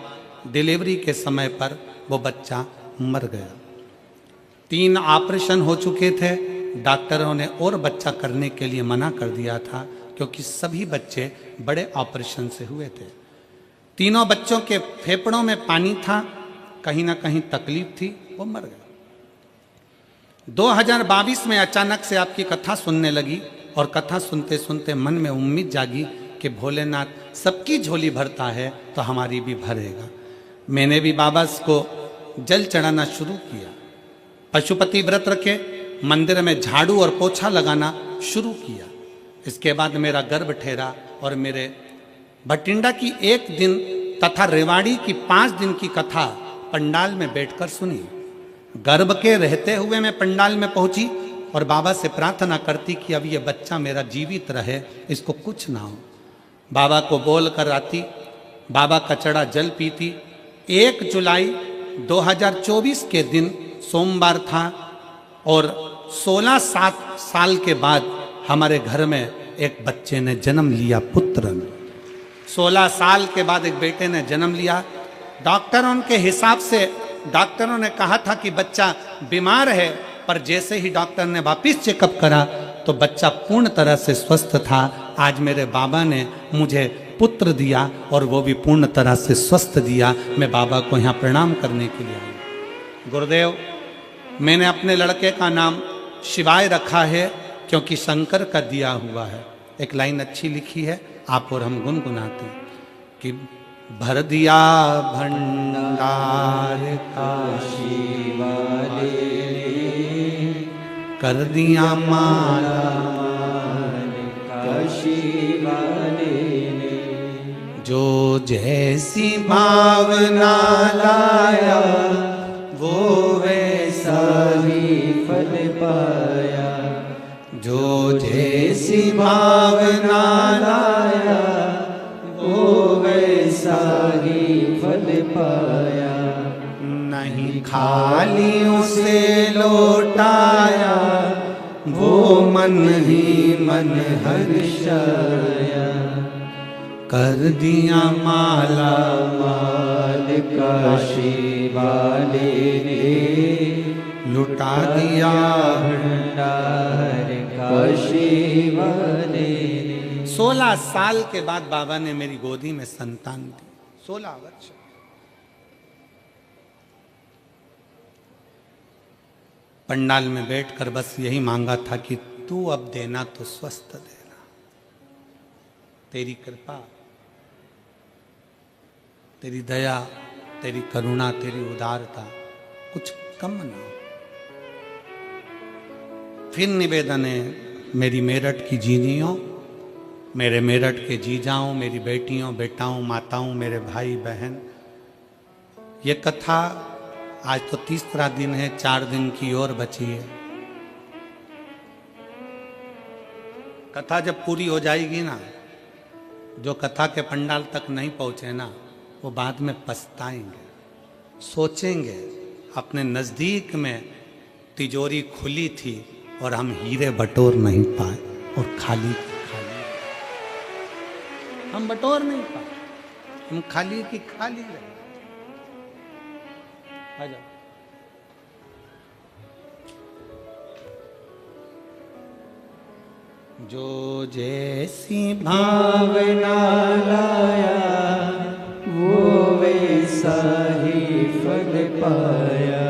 A: डिलीवरी के समय पर वो बच्चा मर गया। 3 ऑपरेशन हो चुके थे, डॉक्टरों ने और बच्चा करने के लिए मना कर दिया था, क्योंकि सभी बच्चे बड़े ऑपरेशन से हुए थे। तीनों बच्चों के फेफड़ों में पानी था, कहीं ना कहीं तकलीफ थी, वो मर गए। 2022 में अचानक से आपकी कथा सुनने लगी, और कथा सुनते सुनते मन में उम्मीद जागी कि भोलेनाथ सबकी झोली भरता है तो हमारी भी भरेगा। मैंने भी बाबा को जल चढ़ाना शुरू किया, पशुपति व्रत रखे, मंदिर में झाड़ू और पोछा लगाना शुरू किया। इसके बाद मेरा गर्भ ठहरा, और मेरे भटिंडा की 1 दिन तथा रेवाड़ी की 5 दिन की कथा पंडाल में बैठकर सुनी। गर्भ के रहते हुए मैं पंडाल में पहुंची और बाबा से प्रार्थना करती कि अब ये बच्चा मेरा जीवित रहे, इसको कुछ ना हो। बाबा को बोल कर आती, बाबा का चढ़ा जल पीती। 1 जुलाई 2024 के दिन सोमवार था, और 16 साल के बाद हमारे घर में एक बच्चे ने जन्म लिया, पुत्र ने। 16 साल के बाद एक बेटे ने जन्म लिया। डॉक्टरों के हिसाब से डॉक्टरों ने कहा था कि बच्चा बीमार है, पर जैसे ही डॉक्टर ने वापिस चेकअप करा तो बच्चा पूर्ण तरह से स्वस्थ था। आज मेरे बाबा ने मुझे पुत्र दिया, और वो भी पूर्ण तरह से स्वस्थ दिया। मैं बाबा को यहाँ प्रणाम करने के लिए आया। गुरुदेव, मैंने अपने लड़के का नाम शिवाय रखा है, क्योंकि शंकर का दिया हुआ है। एक लाइन अच्छी लिखी है, आप और हम गुनगुनाते हैं कि भर दिया भंडार का शिवाले, कर दिया माला
B: काशी वाले ने।
A: जो जैसी भावना लाया वो वैसा
B: सारी फल पाया।
A: जो जैसी भावना लाया
B: वो वैसा ही फल पाया।
A: नहीं खाली उसे लौटाया वो मन ही मन हर्षाया। कर दिया माला
B: माल काशी वाले ने।
A: लुटा दिया
B: भंडार काशी वाले ने।
A: 16 साल के बाद बाबा ने मेरी गोदी में संतान दी। 16 वर्ष। पंडाल में बैठकर बस यही मांगा था कि तू अब देना तो स्वस्थ देना, तेरी कृपा, तेरी दया, तेरी करुणा, तेरी उदारता कुछ कम ना हो। फिर निवेदन है मेरी मेरठ की जीनियों, मेरे मेरठ के जीजाओं, मेरी बेटियों, बेटाओं, माताओं, मेरे भाई बहन, ये कथा आज तो तीसरा दिन है, 4 दिन की और बची है। कथा जब पूरी हो जाएगी ना, जो कथा के पंडाल तक नहीं पहुंचे ना, वो बाद में पछताएंगे, सोचेंगे अपने नजदीक में तिजोरी खुली थी और हम हीरे बटोर नहीं पाए और खाली खाली हम बटोर नहीं पाए, हम खाली की खाली रहे। आ जाओ। जो जैसी
B: भावना लाया वो वैसा ही फल पाया।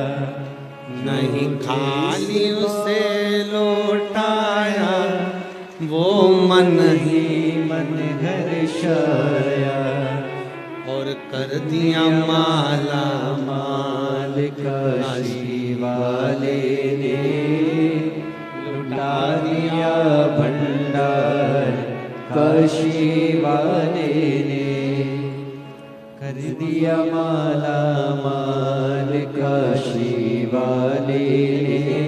A: नहीं खाली उसे लौटाया वो मन ही
B: मन हर्षाया।
A: और कर दिया माला
B: माल काशी वाले ने। लुटा दिया भंडार काशी वाले ने। कर दिया माला माल काशी वाले ने।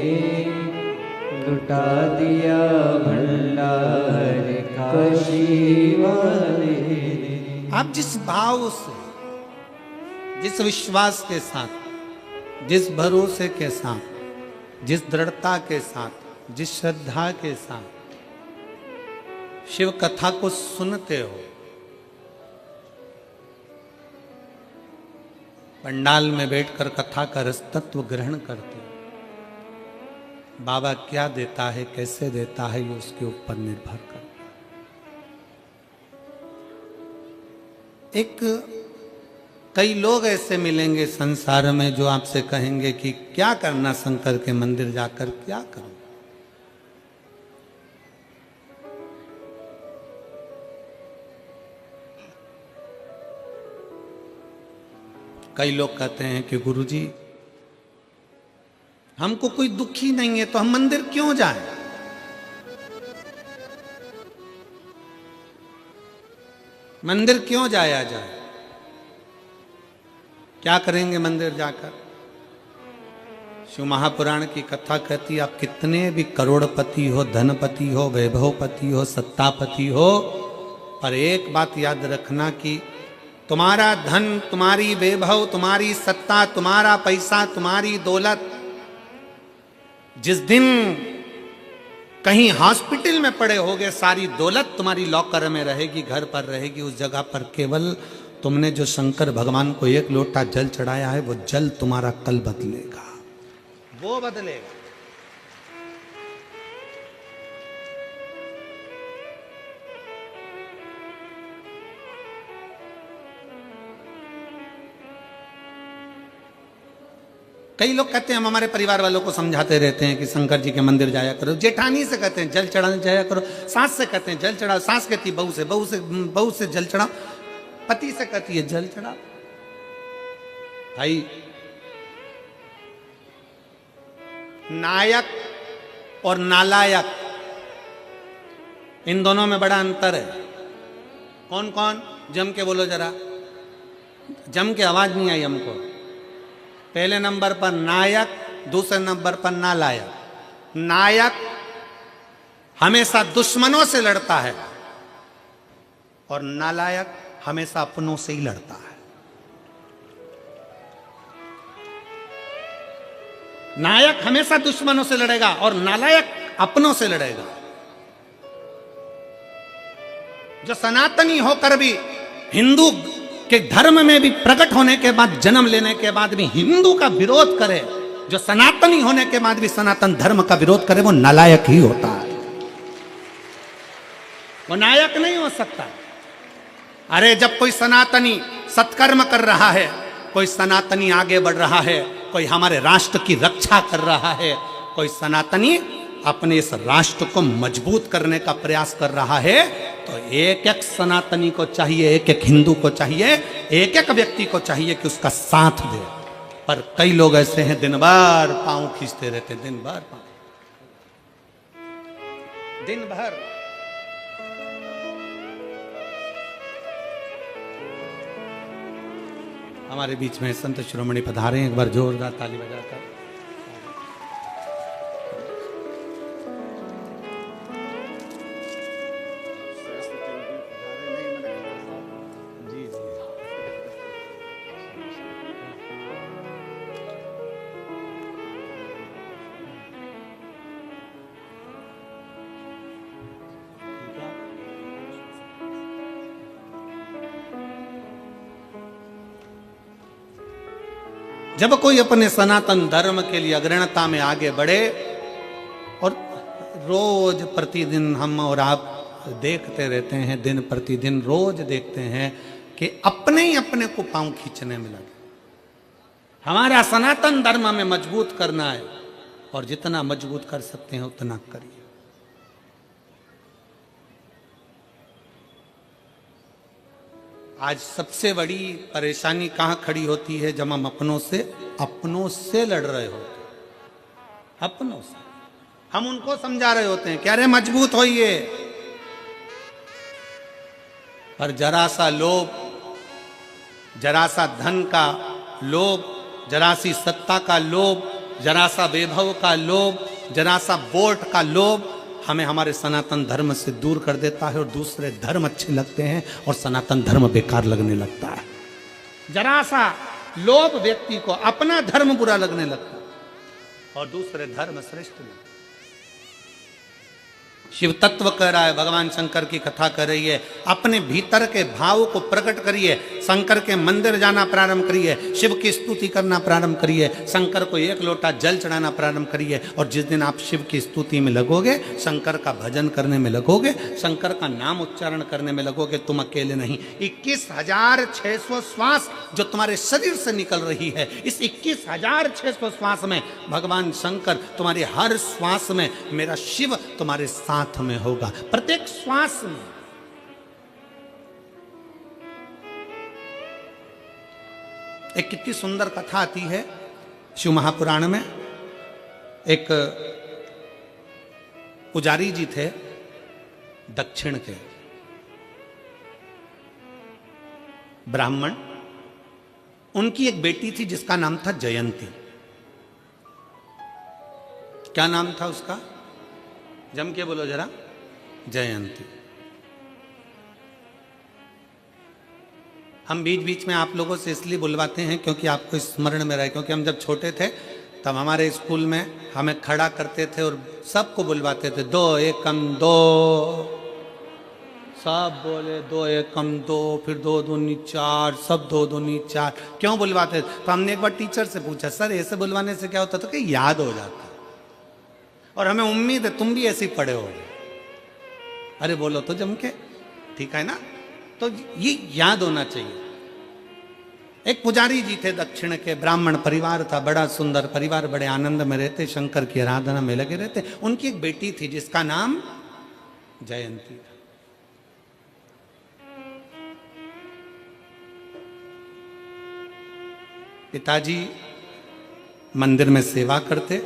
B: लुटा दिया भंडार काशी वाले ने।
A: आप जिस भाव से, जिस विश्वास के साथ, जिस भरोसे के साथ, जिस दृढ़ता के साथ, जिस श्रद्धा के साथ शिव कथा को सुनते हो, पंडाल में बैठकर कथा का रस तत्व ग्रहण करते हो, बाबा क्या देता है, कैसे देता है, ये उसके ऊपर निर्भर करता है। कई लोग ऐसे मिलेंगे संसार में जो आपसे कहेंगे कि क्या करना शंकर के मंदिर जाकर, क्या करूं। कई लोग कहते हैं कि गुरुजी हमको कोई दुखी नहीं है तो हम मंदिर क्यों जाएं। मंदिर क्यों जाया जाए, क्या करेंगे मंदिर जाकर। शिव महापुराण की कथा कहती है आप कितने भी करोड़पति हो, धनपति हो, वैभवपति हो, सत्तापति हो, पर एक बात याद रखना कि तुम्हारा धन, तुम्हारी वैभव, तुम्हारी सत्ता, तुम्हारा पैसा, तुम्हारी दौलत जिस दिन कहीं हॉस्पिटल में पड़े होगे, सारी दौलत तुम्हारी लॉकर में रहेगी, घर पर रहेगी, उस जगह पर केवल तुमने जो शंकर भगवान को 1 लोटा जल चढ़ाया है वो जल तुम्हारा कल बदलेगा, वो बदलेगा। कई लोग कहते हैं हम हमारे परिवार वालों को समझाते रहते हैं कि शंकर जी के मंदिर जाया करो, जेठानी से कहते हैं जल चढ़ाने जाया करो, सास से कहते हैं जल चढ़ाओ, सास कहती है बहू से जल चढ़ाओ, पति से कहती है जल चढ़ाओ। भाई नायक और नालायक, इन दोनों में बड़ा अंतर है। कौन कौन? जम के बोलो जरा, जम के आवाज नहीं आई हमको। पहले नंबर पर नायक, दूसरे नंबर पर नालायक। नायक हमेशा दुश्मनों से लड़ता है और नालायक हमेशा अपनों से ही लड़ता है। नायक हमेशा दुश्मनों से लड़ेगा और नालायक अपनों से लड़ेगा। जो सनातनी होकर भी हिंदू के धर्म में भी प्रकट होने के बाद, जन्म लेने के बाद भी हिंदू का विरोध करे, जो सनातनी होने के बाद भी सनातन धर्म का विरोध करे, वो नालायक ही होता है, वो नायक नहीं हो सकता। अरे जब कोई सनातनी सत्कर्म कर रहा है, कोई सनातनी आगे बढ़ रहा है, कोई हमारे राष्ट्र की रक्षा कर रहा है, कोई सनातनी अपने इस राष्ट्र को मजबूत करने का प्रयास कर रहा है, तो एक एक सनातनी को चाहिए, एक एक हिंदू को चाहिए, एक एक व्यक्ति को चाहिए कि उसका साथ दे। पर कई लोग ऐसे हैं दिन भर पांव खींचते रहते, दिन भर पांव, दिन भर। हमारे बीच में संत शिरोमणि पधारे हैं, एक बार जोरदार ताली बजाकर। जब कोई अपने सनातन धर्म के लिए अग्रणता में आगे बढ़े, और रोज प्रतिदिन हम और आप देखते रहते हैं, दिन प्रतिदिन रोज देखते हैं कि अपने ही अपने को पांव खींचने में लगे। हमारा सनातन धर्म में मजबूत करना है और जितना मजबूत कर सकते हैं उतना करिए। आज सबसे बड़ी परेशानी कहां खड़ी होती है? जब हम अपनों से लड़ रहे होते हैं, अपनों से हम उनको समझा रहे होते हैं कि अरे मजबूत होइए, पर जरा सा लोभ, जरा सा धन का लोभ, जरा सी सत्ता का लोभ, जरा सा वैभव का लोभ, जरा सा वोट का लोभ हमें हमारे सनातन धर्म से दूर कर देता है और दूसरे धर्म अच्छे लगते हैं और सनातन धर्म बेकार लगने लगता है। जरा सा लोभ व्यक्ति को अपना धर्म बुरा लगने लगता है और दूसरे धर्म श्रेष्ठ लगते। शिव तत्व कह रहा है, भगवान शंकर की कथा कर रही है, अपने भीतर के भाव को प्रकट करिए, शंकर के मंदिर जाना प्रारंभ करिए, शिव की स्तुति करना प्रारंभ करिए, शंकर को एक लोटा जल चढ़ाना प्रारंभ करिए। और जिस दिन आप शिव की स्तुति में लगोगे, शंकर का भजन करने में लगोगे, शंकर का नाम उच्चारण करने में लगोगे, तुम अकेले नहीं, 21,600 श्वास जो तुम्हारे शरीर से निकल रही है, इस 21,600 श्वास में भगवान शंकर तुम्हारे हर श्वास में, मेरा शिव तुम्हारे साथ में होगा, प्रत्येक श्वास में। एक कितनी सुंदर कथा आती है शिव महापुराण में। एक पुजारी जी थे दक्षिण के, ब्राह्मण, उनकी एक बेटी थी जिसका नाम था जयंती। क्या नाम था उसका? जम के बोलो जरा, जयंती। हम बीच बीच में आप लोगों से इसलिए बुलवाते हैं क्योंकि आपको स्मरण में रहे, क्योंकि हम जब छोटे थे तब हमारे स्कूल में हमें खड़ा करते थे और सबको बुलवाते थे, 2 एकम 2, सब बोले 2 एकम 2, फिर 2 दूनी 4, सब 2 दूनी 4। क्यों बुलवाते थे? तो हमने एक बार टीचर से पूछा, सर ऐसे बुलवाने से क्या होता था? कि याद हो जाता, और हमें उम्मीद है तुम भी ऐसे पढ़े हो। अरे बोलो तो जम के, ठीक है ना? तो ये याद होना चाहिए। एक पुजारी जी थे दक्षिण के, ब्राह्मण परिवार था, बड़ा सुंदर परिवार, बड़े आनंद में रहते, शंकर की आराधना में लगे रहते। उनकी एक बेटी थी जिसका नाम जयंती था। पिताजी मंदिर में सेवा करते,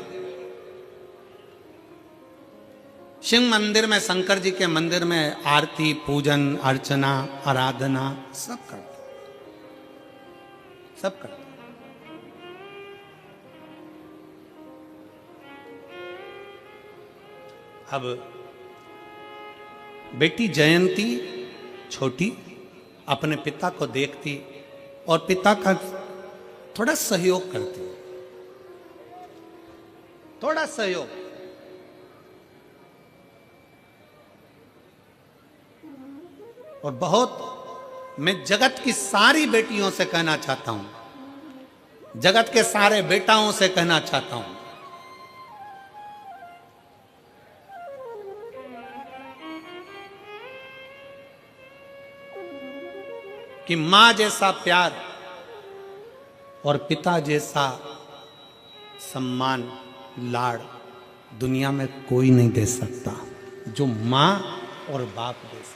A: शिव मंदिर में, शंकर जी के मंदिर में आरती, पूजन, अर्चना, आराधना सब करते, सब करते। अब बेटी जयंती छोटी अपने पिता को देखती और पिता का थोड़ा सहयोग करती, थोड़ा सहयोग। और बहुत मैं जगत की सारी बेटियों से कहना चाहता हूं, जगत के सारे बेटाओं से कहना चाहता हूं, कि मां जैसा प्यार और पिता जैसा सम्मान, लाड़ दुनिया में कोई नहीं दे सकता जो मां और बाप दे सकता।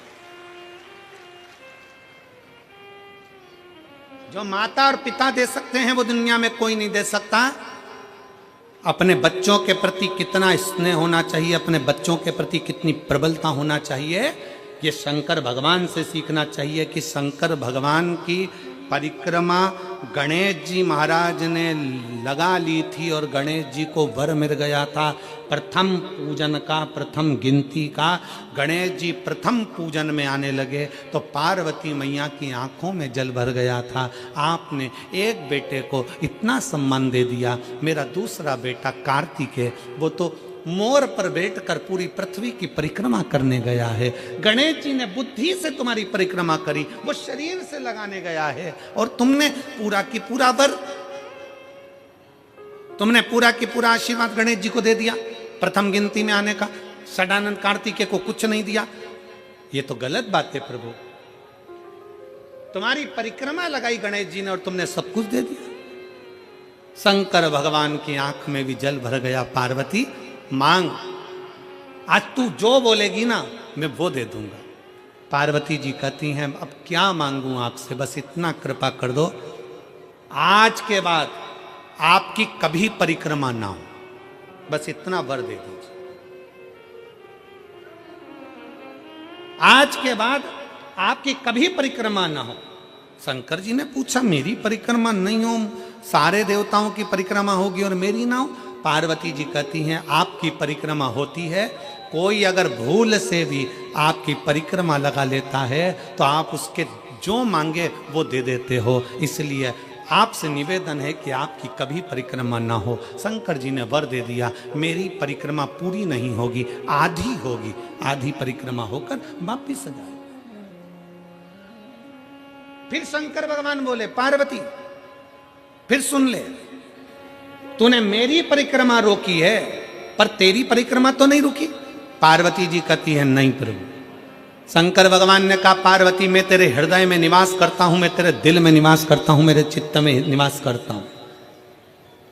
A: जो माता और पिता दे सकते हैं वो दुनिया में कोई नहीं दे सकता। अपने बच्चों के प्रति कितना स्नेह होना चाहिए, अपने बच्चों के प्रति कितनी प्रबलता होना चाहिए, ये शंकर भगवान से सीखना चाहिए। कि शंकर भगवान की परिक्रमा गणेश जी महाराज ने लगा ली थी और गणेश जी को वर मिल गया था प्रथम पूजन का, प्रथम गिनती का। गणेश जी प्रथम पूजन में आने लगे तो पार्वती मैया की आंखों में जल भर गया था। आपने एक बेटे को इतना सम्मान दे दिया। मेरा दूसरा बेटा कार्तिक है, वो तो मोर पर बैठकर पूरी पृथ्वी की परिक्रमा करने गया है। गणेश जी ने बुद्धि से तुम्हारी परिक्रमा करी, वो शरीर से लगाने गया है और तुमने पूरा की पूरा वर, तुमने पूरा की पूरा आशीर्वाद गणेश जी को दे दिया प्रथम गिनती में आने का। षडानंद कार्तिकेय को कुछ नहीं दिया। ये तो गलत बात है प्रभु। तुम्हारी परिक्रमा लगाई गणेश जी ने और तुमने सब कुछ दे दिया। शंकर भगवान की आंख में भी जल भर गया। पार्वती मांग, आज तू जो बोलेगी ना मैं वो दे दूंगा। पार्वती जी कहती हैं अब क्या मांगूं आपसे, बस इतना कृपा कर दो, आज के बाद आपकी कभी परिक्रमा ना हो, बस इतना वर दे दीजिए। आज के बाद आपकी कभी परिक्रमा ना हो। शंकर जी ने पूछा मेरी परिक्रमा नहीं हो, सारे देवताओं की परिक्रमा होगी और मेरी ना हो। पार्वती जी कहती हैं आपकी परिक्रमा होती है, कोई अगर भूल से भी आपकी परिक्रमा लगा लेता है तो आप उसके जो मांगे वो दे देते हो, इसलिए आपसे निवेदन है कि आपकी कभी परिक्रमा ना हो। शंकर जी ने वर दे दिया, मेरी परिक्रमा पूरी नहीं होगी, आधी होगी, आधी परिक्रमा होकर वापिस आ जाए। फिर शंकर भगवान बोले पार्वती फिर सुन ले, तूने मेरी परिक्रमा रोकी है पर तेरी परिक्रमा तो नहीं रुकी। पार्वती जी कहती है नहीं प्रभु। शंकर भगवान ने कहा पार्वती मैं तेरे हृदय में निवास करता हूं, मैं तेरे दिल में निवास करता हूं, मेरे चित्त में निवास करता हूं,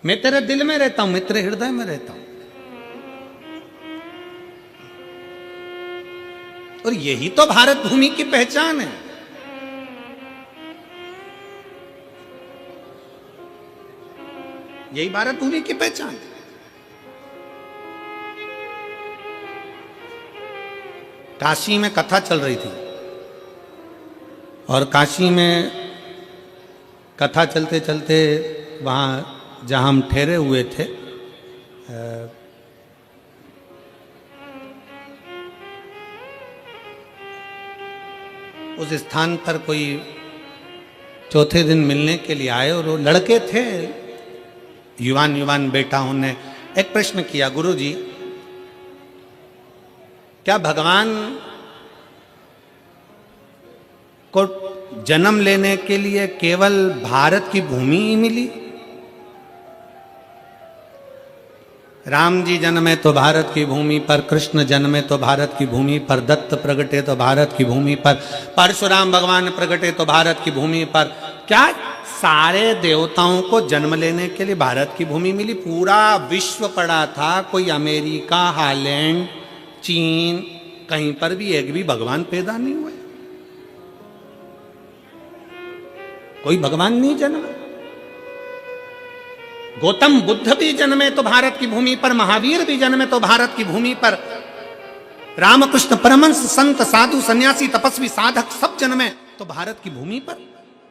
A: मैं तेरे दिल में रहता हूं, मैं तेरे हृदय में रहता हूं। और यही तो भारत भूमि की पहचान है। यही भारत भूमि की पहचान है। काशी में कथा चल रही थी और काशी में कथा चलते चलते वहाँ जहाँ हम ठहरे हुए थे उस स्थान पर कोई चौथे दिन मिलने के लिए आए और वो लड़के थे, युवान बेटाओं ने एक प्रश्न किया, गुरुजी क्या भगवान को जन्म लेने के लिए केवल भारत की भूमि ही मिली? राम जी जन्मे तो भारत की भूमि पर, कृष्ण जन्मे तो भारत की भूमि पर, दत्त प्रगटे तो भारत की भूमि पर, परशुराम भगवान प्रगटे तो भारत की भूमि पर। क्या सारे देवताओं को जन्म लेने के लिए भारत की भूमि मिली? पूरा विश्व पड़ा था, कोई अमेरिका, हालैंड, चीन, कहीं पर भी एक भी भगवान पैदा नहीं हुए, कोई भगवान नहीं जन्मा। गौतम बुद्ध भी जन्मे तो भारत की भूमि पर, महावीर भी जन्मे तो भारत की भूमि पर, रामकृष्ण परमहंस, संत, साधु, सन्यासी, तपस्वी, साधक सब जन्मे तो भारत की भूमि पर।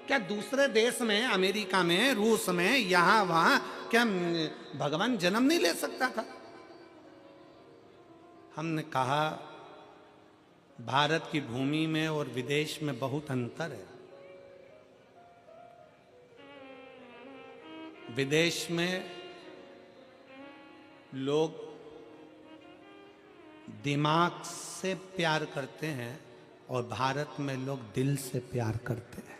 A: क्या दूसरे देश में, अमेरिका में, रूस में, यहां वहां क्या भगवान जन्म नहीं ले सकता था? हमने कहा भारत की भूमि में और विदेश में बहुत अंतर है। विदेश में लोग दिमाग से प्यार करते हैं और भारत में लोग दिल से प्यार करते हैं।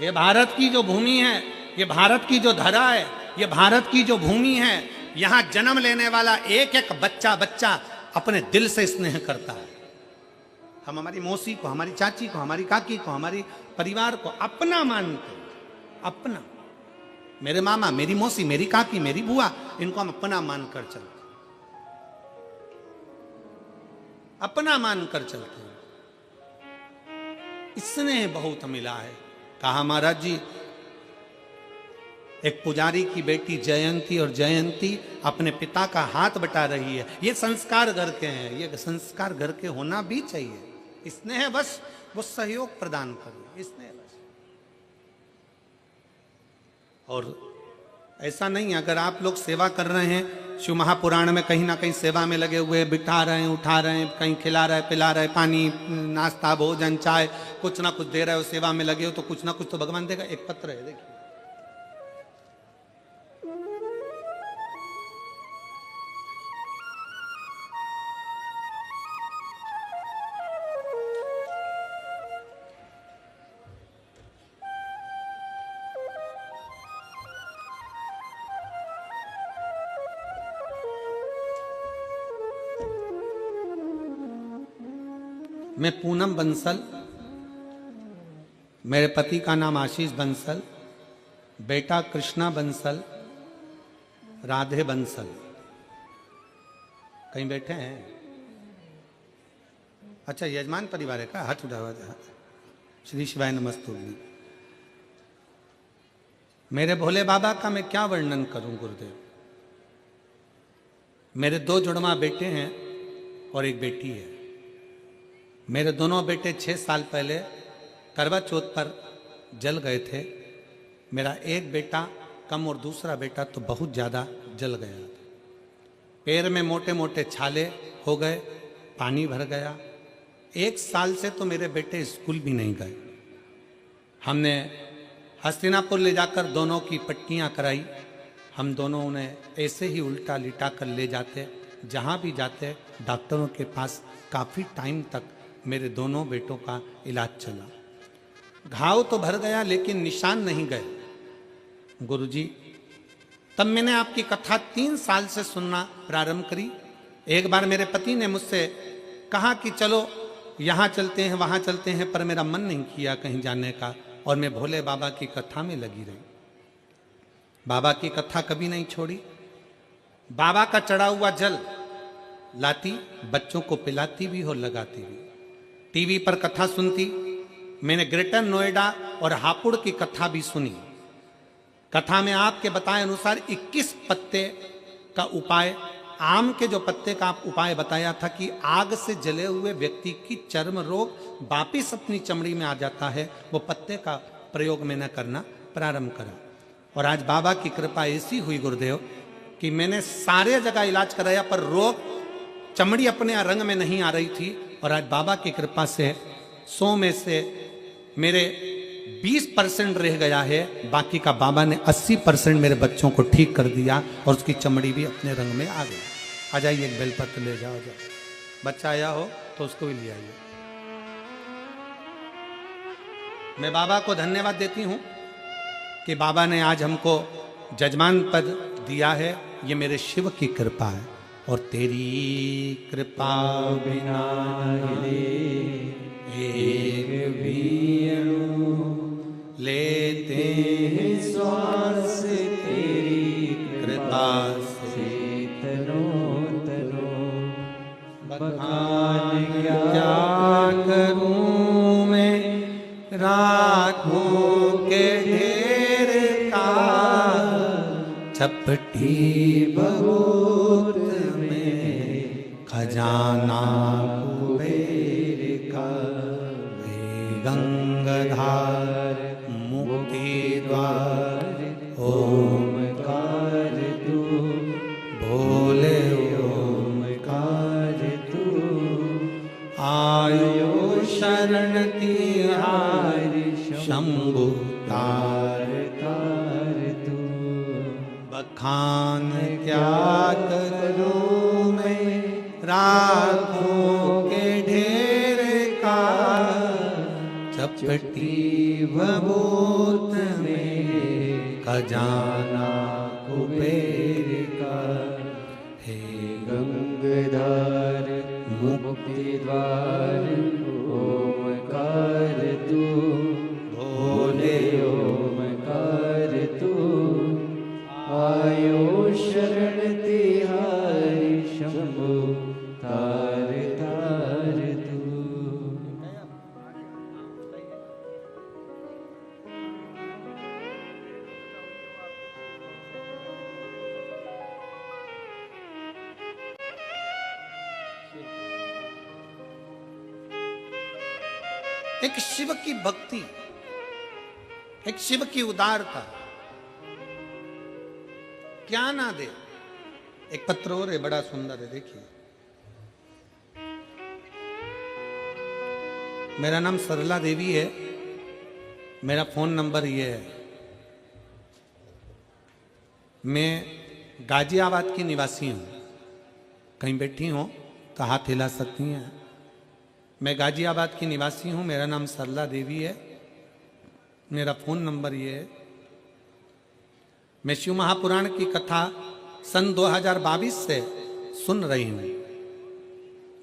A: ये भारत की जो भूमि है, ये भारत की जो धरा है, ये भारत की जो भूमि है, यहां जन्म लेने वाला एक एक बच्चा बच्चा अपने दिल से स्नेह करता है। हम हमारी मौसी को, हमारी चाची को, हमारी काकी को, हमारी परिवार को अपना मानते हैं। अपना, मेरे मामा, मेरी मौसी, मेरी काकी, मेरी बुआ, इनको हम अपना मानकर चलते, अपना मानकर चलते हैं। स्नेह बहुत मिला है। कहा महाराज जी, एक पुजारी की बेटी जयंती, और जयंती अपने पिता का हाथ बटा रही है। ये संस्कार घर के हैं, ये संस्कार घर के होना भी चाहिए। स्नेह बस वो सहयोग प्रदान करे, स्नेह बस। और ऐसा नहीं, अगर आप लोग सेवा कर रहे हैं, शिव महापुराण में कहीं ना कहीं सेवा में लगे हुए, बिठा रहे हैं, उठा रहे हैं, कहीं खिला रहे हैं, पिला रहे हैं, पानी, नाश्ता, भोजन, चाय, कुछ ना कुछ दे रहे हो, सेवा में लगे हो, तो कुछ ना कुछ तो भगवान देगा। एक पत्र है, देखिए, मैं पूनम बंसल, मेरे पति का नाम आशीष बंसल, बेटा कृष्णा बंसल, राधे बंसल। कहीं बैठे हैं? अच्छा, यजमान परिवार है का? हाथ उठावा। श्री शिवाय नमस्तुभ्यं। मेरे भोले बाबा का मैं क्या वर्णन करूं गुरुदेव। मेरे 2 जुड़वा बेटे हैं और एक बेटी है। मेरे दोनों बेटे 6 साल पहले करवा चौथ पर जल गए थे। मेरा एक बेटा कम और दूसरा बेटा तो बहुत ज़्यादा जल गया। पैर में मोटे मोटे छाले हो गए, पानी भर गया। 1 साल से तो मेरे बेटे स्कूल भी नहीं गए। हमने हस्तिनापुर ले जाकर दोनों की पट्टियाँ कराई। हम दोनों उन्हें ऐसे ही उल्टा लिटा कर ले जाते, जहाँ भी जाते डॉक्टरों के पास काफ़ी टाइम तक मेरे दोनों बेटों का इलाज चला। घाव तो भर गया लेकिन निशान नहीं गए। गुरुजी, तब मैंने आपकी कथा 3 साल से सुनना प्रारंभ करी। एक बार मेरे पति ने मुझसे कहा कि चलो यहाँ चलते हैं, वहाँ चलते हैं, पर मेरा मन नहीं किया कहीं जाने का, और मैं भोले बाबा की कथा में लगी रही। बाबा की कथा कभी नहीं छोड़ी। बाबा का चढ़ा हुआ जल लाती, बच्चों को पिलाती भी और लगाती भी। टीवी पर कथा सुनती। मैंने ग्रेटर नोएडा और हापुड़ की कथा भी सुनी। कथा में आपके बताए अनुसार 21 पत्ते का उपाय, आम के जो पत्ते का उपाय बताया था कि आग से जले हुए व्यक्ति की चर्म रोग वापिस अपनी चमड़ी में आ जाता है, वो पत्ते का प्रयोग मैंने करना प्रारंभ करा। और आज बाबा की कृपा ऐसी हुई गुरुदेव कि मैंने सारे जगह इलाज कराया, पर रोग, चमड़ी अपने रंग में नहीं आ रही थी। और आज बाबा की कृपा से 100 में से मेरे 20% रह गया है, बाकी का बाबा ने 80% मेरे बच्चों को ठीक कर दिया और उसकी चमड़ी भी अपने रंग में आ गई। आ जाइए, एक बेलपत्र ले जाओ, बच्चा आया हो तो उसको भी ले आइए। मैं बाबा को धन्यवाद देती हूँ कि बाबा ने आज हमको जजमान पद दिया है। ये मेरे शिव की कृपा है, और तेरी कृपा
B: बिना एक भी
A: लेते
B: हैं श्वास, तेरी
A: कृपा
B: से तनो तनो बखान क्या
A: करूं मैं राखों के ढेर का, चपटी
B: बहुत में
A: खजाना
B: कुबेर का,
A: हे गंगाधार मुक्ति द्वार
B: ओमकार तू,
A: भोले
B: ओमकार तू,
A: आयो शरण तिहारी शंभु
B: तार तार तू।
A: बखान क्या करूं मैं राखों के ढेर का, चपटी भभूत में खजाना कुबेर का। हे
B: गंगाधार मुक्ति द्वार ओमकार तू, भोले ओमकार तू, आयो शरण तिहारी शंभु तार तार तू।
A: एक शिव की भक्ति, एक शिव की उदारता क्या ना दे। एक पत्र और है, बड़ा सुंदर है, देखिए। मेरा नाम सरला देवी है, मेरा फोन नंबर ये है। मैं गाजियाबाद की निवासी हूं, कहीं बैठी हो तो हाथ हिला सकती हैं। मैं गाजियाबाद की निवासी हूं, मेरा नाम सरला देवी है, मेरा फोन नंबर ये है। मैं शिव महापुराण की कथा सन 2022 से सुन रही हूं,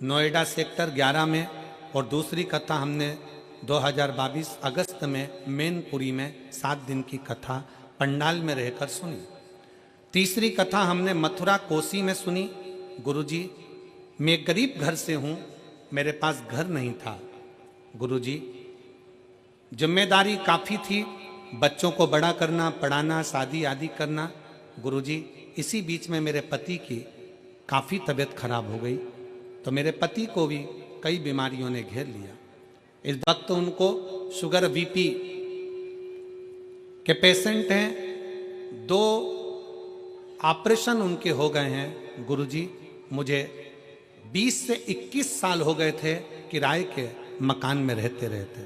A: नोएडा सेक्टर 11 में, और दूसरी कथा हमने 2022 अगस्त में मैनपुरी में 7 दिन की कथा पंडाल में रहकर सुनी। तीसरी कथा हमने मथुरा कोसी में सुनी। गुरुजी, मैं गरीब घर से हूं, मेरे पास घर नहीं था। गुरुजी, जिम्मेदारी काफ़ी थी, बच्चों को बड़ा करना, पढ़ाना, शादी आदि करना। गुरुजी, इसी बीच में मेरे पति की काफ़ी तबीयत खराब हो गई, तो मेरे पति को भी कई बीमारियों ने घेर लिया। इस वक्त उनको शुगर बीपी के पेशेंट हैं, 2 ऑपरेशन उनके हो गए हैं। गुरुजी, मुझे 20 से 21 साल हो गए थे किराए के मकान में रहते रहते।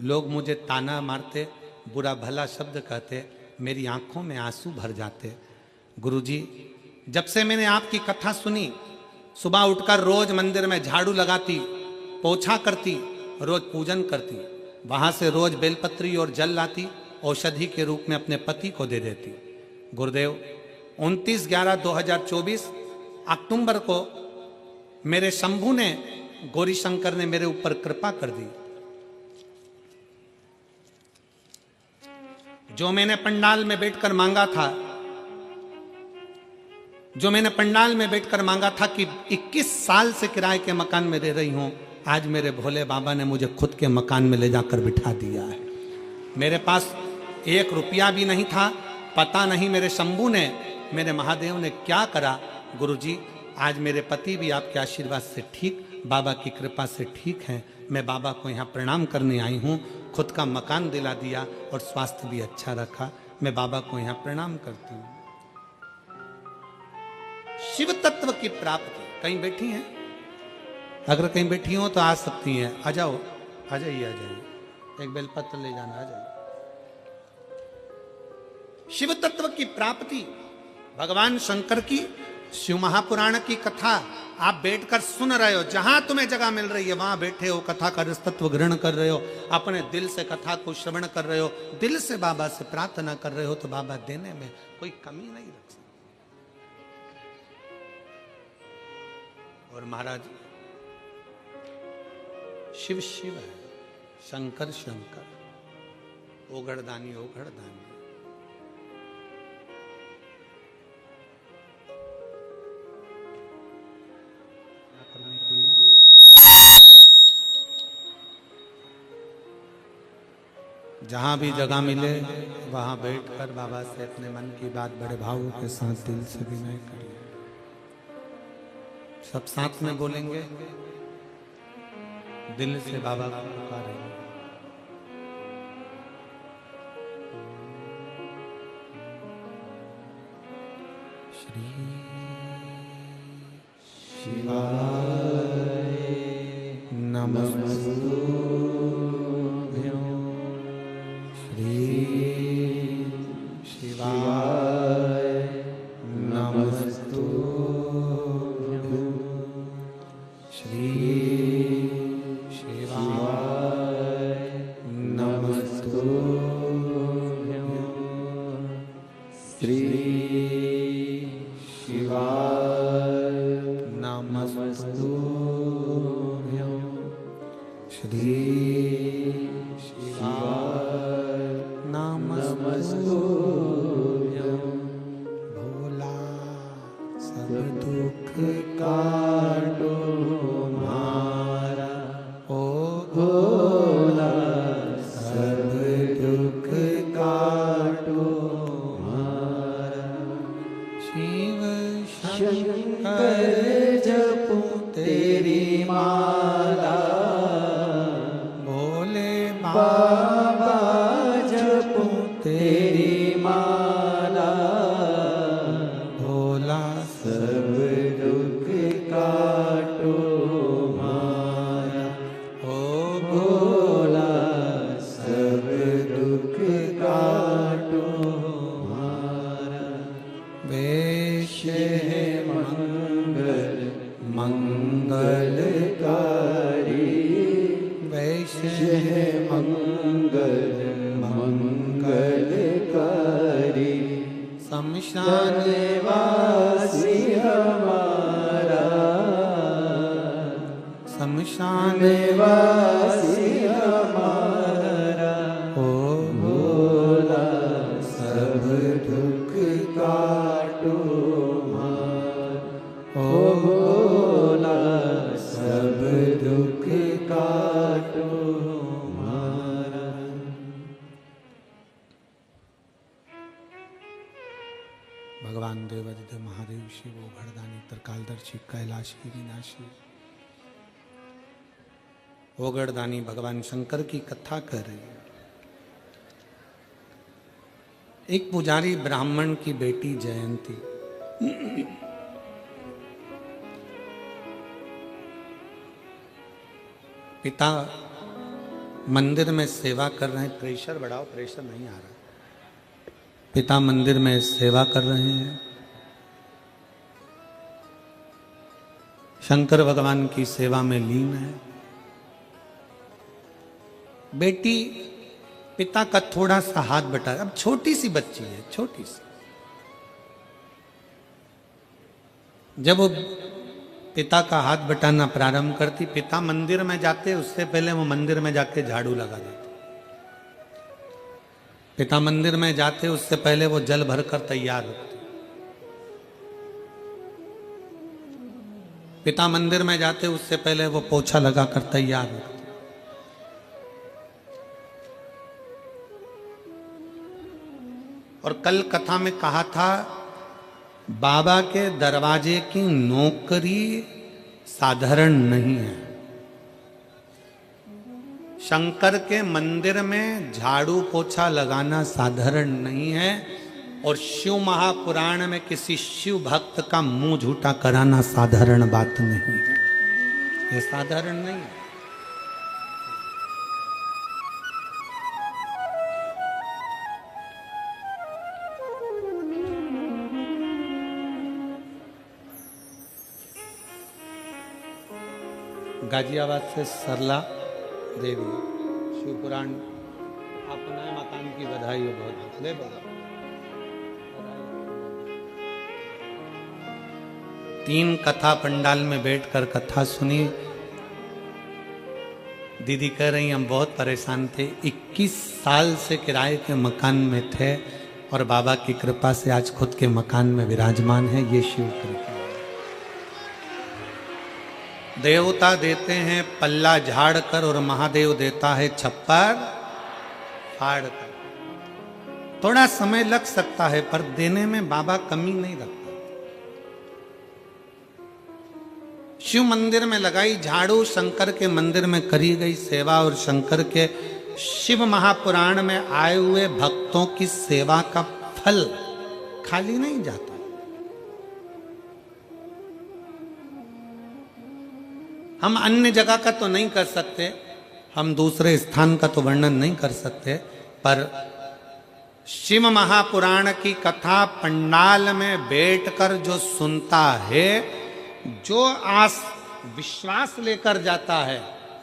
A: लोग मुझे ताना मारते, बुरा भला शब्द कहते, मेरी आंखों में आंसू भर जाते। गुरुजी, जब से मैंने आपकी कथा सुनी, सुबह उठकर रोज मंदिर में झाड़ू लगाती, पोछा करती, रोज पूजन करती, वहां से रोज बेलपत्री और जल लाती, औषधि के रूप में अपने पति को दे देती। गुरुदेव, 29/11/2024 अक्टूबर को मेरे शंभू ने, गौरी शंकर ने मेरे ऊपर कृपा कर दी। जो मैंने पंडाल में बैठकर मांगा था, जो मैंने पंडाल में बैठकर मांगा था कि 21 साल से किराए के मकान में रह रही हूं, आज मेरे भोले बाबा ने मुझे खुद के मकान में ले जाकर बिठा दिया है। मेरे पास 1 रुपया भी नहीं था, पता नहीं मेरे शंभू ने, मेरे महादेव ने क्या करा। गुरुजी, आज मेरे पति भी आपके आशीर्वाद से ठीक, बाबा की कृपा से ठीक हैं। मैं बाबा को यहाँ प्रणाम करने आई हूँ, खुद का मकान दिला दिया और स्वास्थ्य भी अच्छा रखा। मैं बाबा को यहाँ प्रणाम करती हूँ। शिव तत्व की प्राप्ति, कहीं बैठी हैं? अगर कहीं बैठी हो तो आ सकती हैं, आ जाओ, आ जाइए, आ जाइए, एक बेलपत्र ले जाना, आ जाइए। शिव तत्व की प्राप्ति, भगवान शंकर की शिव महापुराण की कथा आप बैठकर सुन रहे हो, जहां तुम्हें जगह मिल रही है वहां बैठे हो, कथा का रस तत्व ग्रहण कर रहे हो, अपने दिल से कथा को श्रवण कर रहे हो, दिल से बाबा से प्रार्थना कर रहे हो, तो बाबा देने में कोई कमी नहीं रख सकते। और महाराज, शिव शिव है, शंकर शंकर, ओगड़दानी ओगड़दानी। जहां भी जगह मिले वहां बैठकर बाबा से अपने मन की बात बड़े भावों के साथ दिल से विनय करिए। सब साथ में बोलेंगे, दिल से बाबा को पुकारेंगे। श्री शिवाय नमस्तुभ्यं। श्री शिवाय नमस्तुभ्यं। श्री शिवाय नमस्तुभ्यं।
B: श्री शिवाय
A: नमस्तुभ्यं। श्री शिवाय नमस्तुभ्यं। भोला सब दुख काटो हमारा, ओ भोला सब दुख काटो हमारा। शिव शंकर जपो तेरी माला, भोले बाबा जपो तेरी माला। भोला
B: सब दुख काटो हमारा,
A: ओ
B: भोला सब दुख काटो हमारा।
A: वैश्य
B: है मंगल
A: मंगलकारी, वैश्य
B: है मंगल मंगलकारी।
A: शमशान
B: वासी हमारा,
A: शमशान
B: वासी हमारा।
A: ओ
B: भोला सब दुख काटो हमारा,
A: ओ
B: भोला सब दुख काटो हमारा।
A: भगवान देवादिदेव महादेव शिव ओगढ़दानी त्रिकालदर्शी कैलाशी विनाशी ओगढ़दानी भगवान शंकर की कथा कर रही है। एक पुजारी ब्राह्मण की बेटी जयंती पिता मंदिर में सेवा कर रहे हैं। प्रेशर बढ़ाओ, प्रेशर नहीं आ रहा। पिता मंदिर में सेवा कर रहे हैं। शंकर भगवान की सेवा में लीन है। बेटी पिता का थोड़ा सा हाथ बटा, अब छोटी सी बच्ची है, छोटी सी। जब वो पिता का हाथ बटाना प्रारंभ करती, पिता मंदिर में जाते उससे पहले वो मंदिर में जाके झाड़ू लगा देते। पिता मंदिर में जाते उससे पहले वो जल भरकर तैयार होते। पिता मंदिर में जाते उससे पहले वो पोछा लगाकर तैयार होते। और कल कथा में कहा था, बाबा के दरवाजे की नौकरी साधारण नहीं है। शंकर के मंदिर में झाड़ू पोछा लगाना साधारण नहीं है। और शिव महापुराण में किसी शिव भक्त का मुंह झूठा कराना साधारण बात नहीं है। ये साधारण नहीं है। गाजियाबाद से सरला देवी शिवपुराण, आपको नए मकान की बधाई हो। बहुत ले बोला। 3 कथा पंडाल में बैठकर कथा सुनी। दीदी कह रही हम बहुत परेशान थे, 21 साल से किराए के मकान में थे और बाबा की कृपा से आज खुद के मकान में विराजमान है। ये शिव कृपा। देवता देते हैं पल्ला झाड़ कर और महादेव देता है छप्पर फाड़ कर। थोड़ा समय लग सकता है पर देने में बाबा कमी नहीं रखता। शिव मंदिर में लगाई झाड़ू, शंकर के मंदिर में करी गई सेवा, और शंकर के शिव महापुराण में आए हुए भक्तों की सेवा का फल खाली नहीं जाता। हम अन्य जगह का तो नहीं कर सकते, हम दूसरे स्थान का तो वर्णन नहीं कर सकते, पर शिव महापुराण की कथा पंडाल में बैठकर जो सुनता है, जो आस विश्वास लेकर जाता है,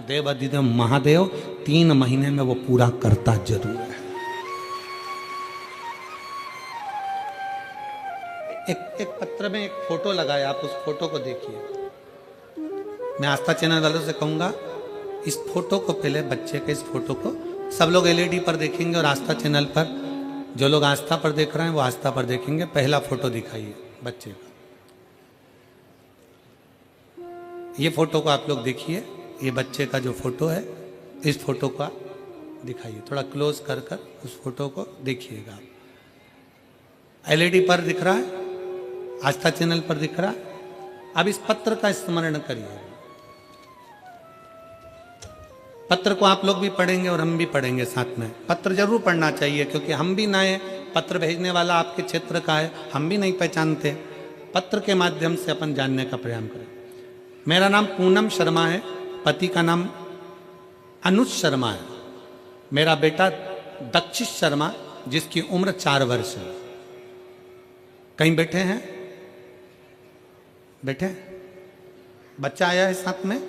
A: देवाधिदेव महादेव 3 महीने में वो पूरा करता जरूर है। एक पत्र में एक फोटो लगाया, आप उस फोटो को देखिए। मैं आस्था चैनल वालों से कहूंगा, इस फोटो को पहले, बच्चे के इस फोटो को सब लोग एलईडी पर देखेंगे, और आस्था चैनल पर जो लोग आस्था पर देख रहे हैं वो आस्था पर देखेंगे। पहला फोटो दिखाइए बच्चे का। ये फोटो को आप लोग देखिए, ये बच्चे का जो फोटो है, इस फोटो का दिखाइए, थोड़ा क्लोज कर कर उस फोटो को देखिएगा। एलईडी पर दिख रहा है, आस्था चैनल पर दिख रहा है। अब इस पत्र का स्मरण करिए। पत्र को आप लोग भी पढ़ेंगे और हम भी पढ़ेंगे साथ में। पत्र जरूर पढ़ना चाहिए, क्योंकि हम भी नए, पत्र भेजने वाला आपके क्षेत्र का है, हम भी नहीं पहचानते। पत्र के माध्यम से अपन जानने का प्रयास करें। मेरा नाम पूनम शर्मा है, पति का नाम अनुज शर्मा है। मेरा बेटा दक्षिश शर्मा, जिसकी उम्र 4 वर्ष है। कहीं बैठे हैं? बैठे? बच्चा आया है साथ में,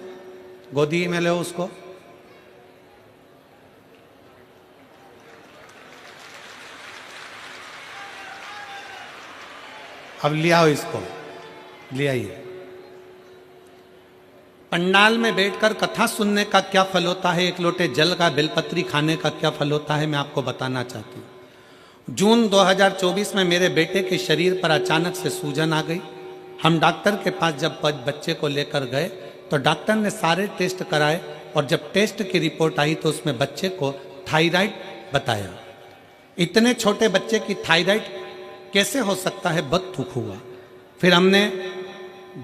A: गोदी में लो उसको। अब ले आओ इसको, ले आइए। पंडाल में बैठकर कथा सुनने का क्या फल होता है, एक लोटे जल का बेलपत्री खाने का क्या फल होता है, मैं आपको बताना चाहती हूँ। जून 2024 में मेरे बेटे के शरीर पर अचानक से सूजन आ गई। हम डॉक्टर के पास जब बच्चे को लेकर गए तो डॉक्टर ने सारे टेस्ट कराए, और जब टेस्ट की रिपोर्ट आई तो उसमें बच्चे को थायराइड बताया। इतने छोटे बच्चे की थायराइड कैसे हो सकता है, बहुत दुख हुआ। फिर हमने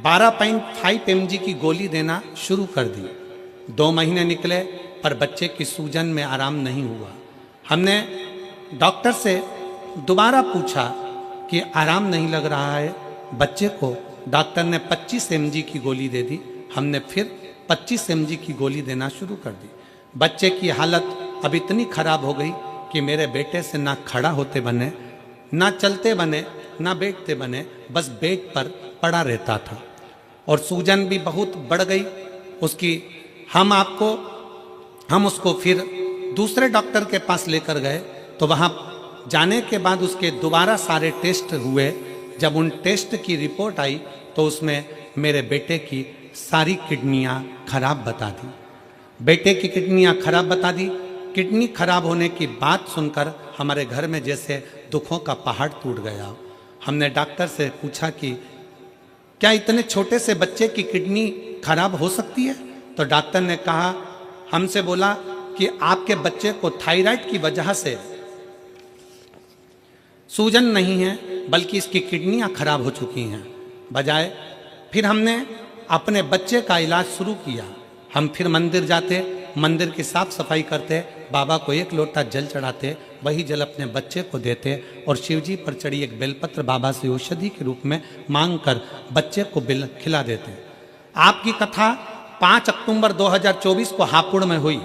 A: 12.5 mg की गोली देना शुरू कर दी। 2 महीने निकले पर बच्चे की सूजन में आराम नहीं हुआ। हमने डॉक्टर से दोबारा पूछा कि आराम नहीं लग रहा है बच्चे को। डॉक्टर ने 25 mg की गोली दे दी। हमने फिर 25 mg की गोली देना शुरू कर दी। बच्चे की हालत अब इतनी खराब हो गई कि मेरे बेटे से ना खड़ा होते बने, ना चलते बने, ना बैठते बने, बस बेड पर पड़ा रहता था। और सूजन भी बहुत बढ़ गई उसकी। हम उसको फिर दूसरे डॉक्टर के पास लेकर गए, तो वहाँ जाने के बाद उसके दोबारा सारे टेस्ट हुए। जब उन टेस्ट की रिपोर्ट आई तो उसमें मेरे बेटे की सारी किडनियाँ खराब बता दी। बेटे की किडनियाँ खराब बता दी। किडनी खराब होने की बात सुनकर हमारे घर में जैसे दुखों का पहाड़ टूट गया। हमने डॉक्टर से पूछा कि क्या इतने छोटे से बच्चे की किडनी खराब हो सकती है? तो डॉक्टर ने कहा, हमसे बोला कि आपके बच्चे को थायराइड की वजह से सूजन नहीं है, बल्कि इसकी किडनियां खराब हो चुकी हैं। बजाय फिर हमने अपने बच्चे का इलाज शुरू किया। हम फिर मंदिर जाते, मंदिर की साफ सफाई करते, बाबा को 1 लोटा जल चढ़ाते, वही जल अपने बच्चे को देते और शिवजी पर चढ़ी एक बेलपत्र बाबा से औषधि के रूप में मांगकर बच्चे को खिला देते। आपकी कथा 5 अक्टूबर 2024 को हापुड़ में हुई।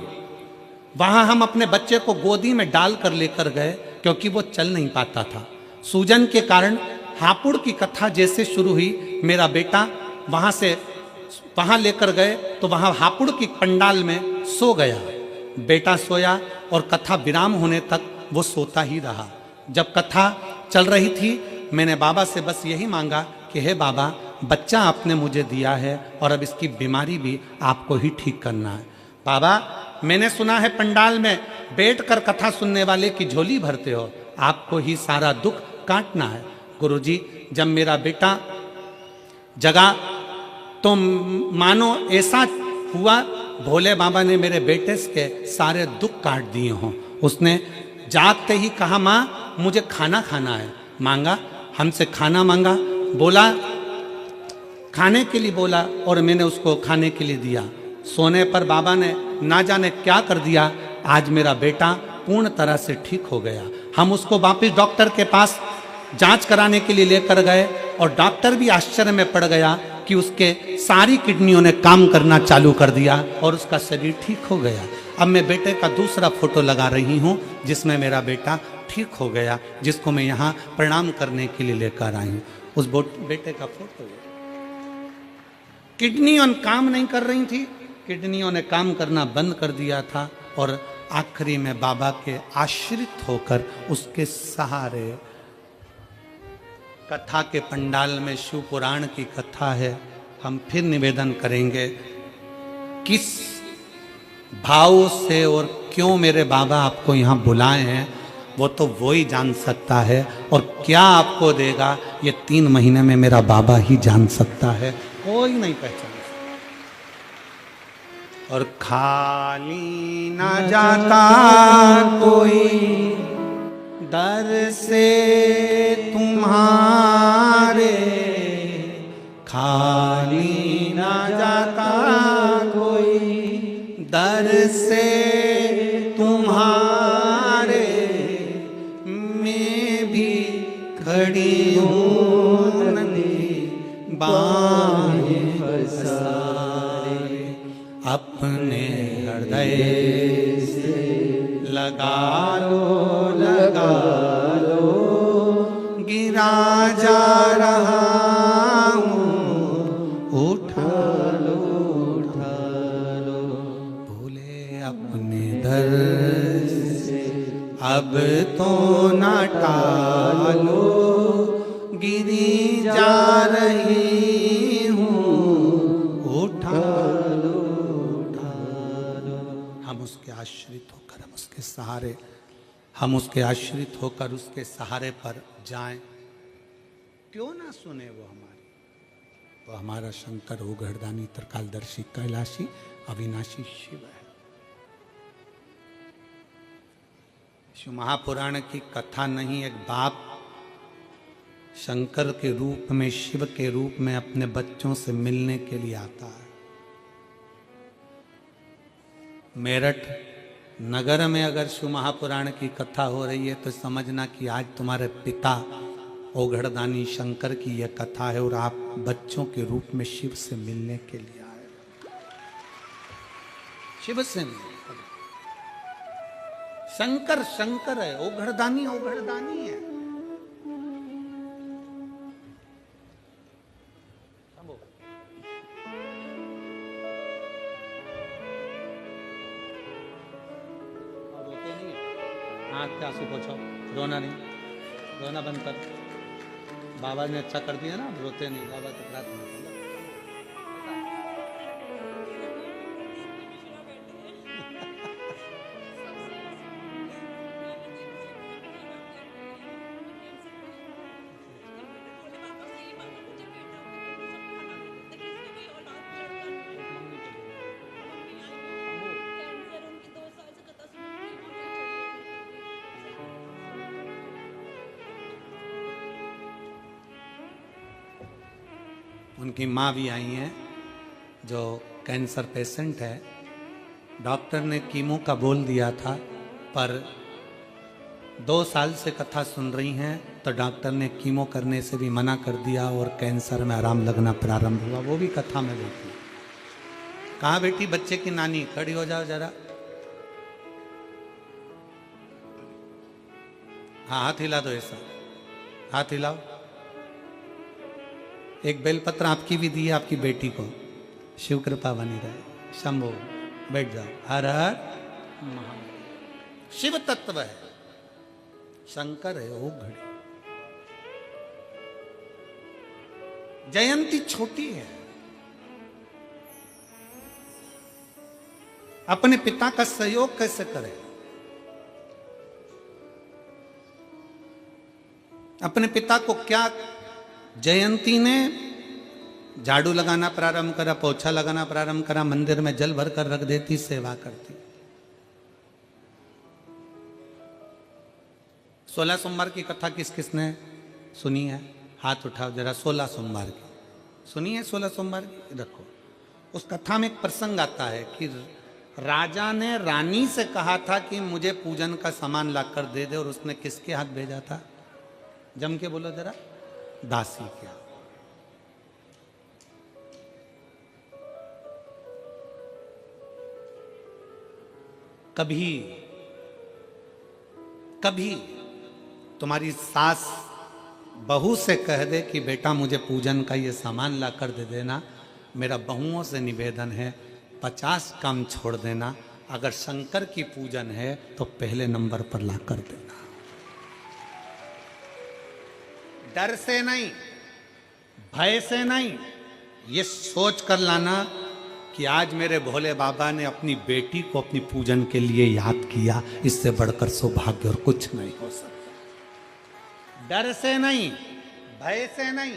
A: वहां हम अपने बच्चे को गोदी में डालकर लेकर गए, क्योंकि वो चल नहीं पाता था सूजन के कारण। हापुड़ की कथा जैसे शुरू हुई, मेरा बेटा वहां लेकर गए तो वहां हापुड़ की पंडाल में सो गया। बेटा सोया और कथा विराम होने तक वो सोता ही रहा। जब कथा चल रही थी, मैंने बाबा से बस यही मांगा कि हे बाबा, बच्चा आपने मुझे दिया है और अब इसकी बीमारी भी आपको ही ठीक करना है। बाबा, मैंने सुना है पंडाल में बैठकर कथा सुनने वाले की झोली भरते हो, आपको ही सारा दुख काटना है। गुरुजी, जब मेरा बेटा जगा तो मानो ऐसा हुआ भोले बाबा ने मेरे बेटे के सारे दुख काट दिए हों। उसने जागते ही कहा, माँ मुझे खाना खाना है। मांगा, हमसे खाना मांगा, बोला खाने के लिए बोला और मैंने उसको खाने के लिए दिया। सोने पर बाबा ने ना जाने क्या कर दिया, आज मेरा बेटा पूर्ण तरह से ठीक हो गया। हम उसको वापिस डॉक्टर के पास जांच कराने के लिए लेकर गए और डॉक्टर भी आश्चर्य में पड़ गया कि उसके सारी किडनियों ने काम करना चालू कर दिया और उसका शरीर ठीक हो गया। अब मैं बेटे का दूसरा फोटो लगा रही हूँ जिसमें मेरा बेटा ठीक हो गया, जिसको मैं यहाँ प्रणाम करने के लिए लेकर आई हूँ। उस बेटे का फोटो है। किडनियों काम नहीं कर रही थी, किडनियों ने काम करना बंद कर दिया था और आखिरी में बाबा के आश्रित होकर उसके सहारे, कथा के पंडाल में शिव पुराण की कथा है। हम फिर निवेदन करेंगे, किस भाव से और क्यों मेरे बाबा आपको यहाँ बुलाए हैं वो तो वो ही जान सकता है, और क्या आपको देगा ये 3 महीने में मेरा बाबा ही जान सकता है, कोई नहीं पहचान सकता। और खाली ना जाता कोई दर से तुम्हारे, खाली ना जाता कोई दर से तुम्हारे, मैं भी खड़ी हूँ नंदी बाहें पसारे, अपने हृदय से लगा लो, गिरा जा रहा हूँ, उठा लो, भूले अपने दर से अब तो ना टालो, गिरी जा रही हूँ, उठा लो। हम उसके आश्रित होकर, हम उसके सहारे, हम उसके आश्रित होकर उसके सहारे पर जाएं। क्यों ना सुने वो हमारी? वो हमारा शंकर हो, घरदानी, त्रिकालदर्शी, कैलाशी, अविनाशी शिव है। शिव महापुराण की कथा नहीं, एक बाप शंकर के रूप में, शिव के रूप में अपने बच्चों से मिलने के लिए आता है। मेरठ नगर में अगर शिव महापुराण की कथा हो रही है तो समझना कि आज तुम्हारे पिता ओघड़दानी शंकर की यह कथा है और आप बच्चों के रूप में शिव से मिलने के लिए आए। शिव से मिलने, शंकर शंकर है, ओघड़दानी ओघड़दानी है। आँख के आंसू पोछो, रोना नहीं, रोना बंद कर। बाबा ने अच्छा कर दिया ना, रोते नहीं, बाबा की प्रार्थना कर। उनकी माँ भी आई हैं जो कैंसर पेशेंट है। डॉक्टर ने कीमो का बोल दिया था, पर 2 साल से कथा सुन रही हैं तो डॉक्टर ने कीमो करने से भी मना कर दिया और कैंसर में आराम लगना प्रारंभ हुआ। वो भी कथा में देखी। कहाँ बेटी बच्चे की नानी? खड़ी हो जाओ जरा। हाँ, हाथ हिला दो, ऐसा हाथ हिलाओ। एक बेलपत्र आपकी भी दी है आपकी बेटी को। शिव कृपा बनी रहे। शंभो, बैठ जाओ। हर हर महादेव। शिव तत्व है, शंकर है, ओ घड़ी। जयंती छोटी है। अपने पिता का सहयोग कैसे करें? अपने पिता को क्या, जयंती ने झाड़ू लगाना प्रारंभ करा, पोछा लगाना प्रारंभ करा, मंदिर में जल भर कर रख देती, सेवा करती। 16 सोमवार की कथा किस किसने सुनी है? हाथ उठाओ जरा। 16 सोमवार की, सुनिए 16 सोमवार की रखो। उस कथा में एक प्रसंग आता है कि राजा ने रानी से कहा था कि मुझे पूजन का सामान ला कर दे दे, और उसने किसके हाथ भेजा था? जम के बोलो जरा। दासी के हाथ। कभी कभी तुम्हारी सास बहू से कह दे कि बेटा मुझे पूजन का ये सामान ला कर दे देना, मेरा बहुओं से निवेदन है 50 काम छोड़ देना, अगर शंकर की पूजन है तो पहले नंबर पर ला कर देना। डर से नहीं, भय से नहीं, ये सोच कर लाना कि आज मेरे भोले बाबा ने अपनी बेटी को अपनी पूजन के लिए याद किया, इससे बढ़कर सौभाग्य और कुछ नहीं हो सकता। डर से नहीं, भय से नहीं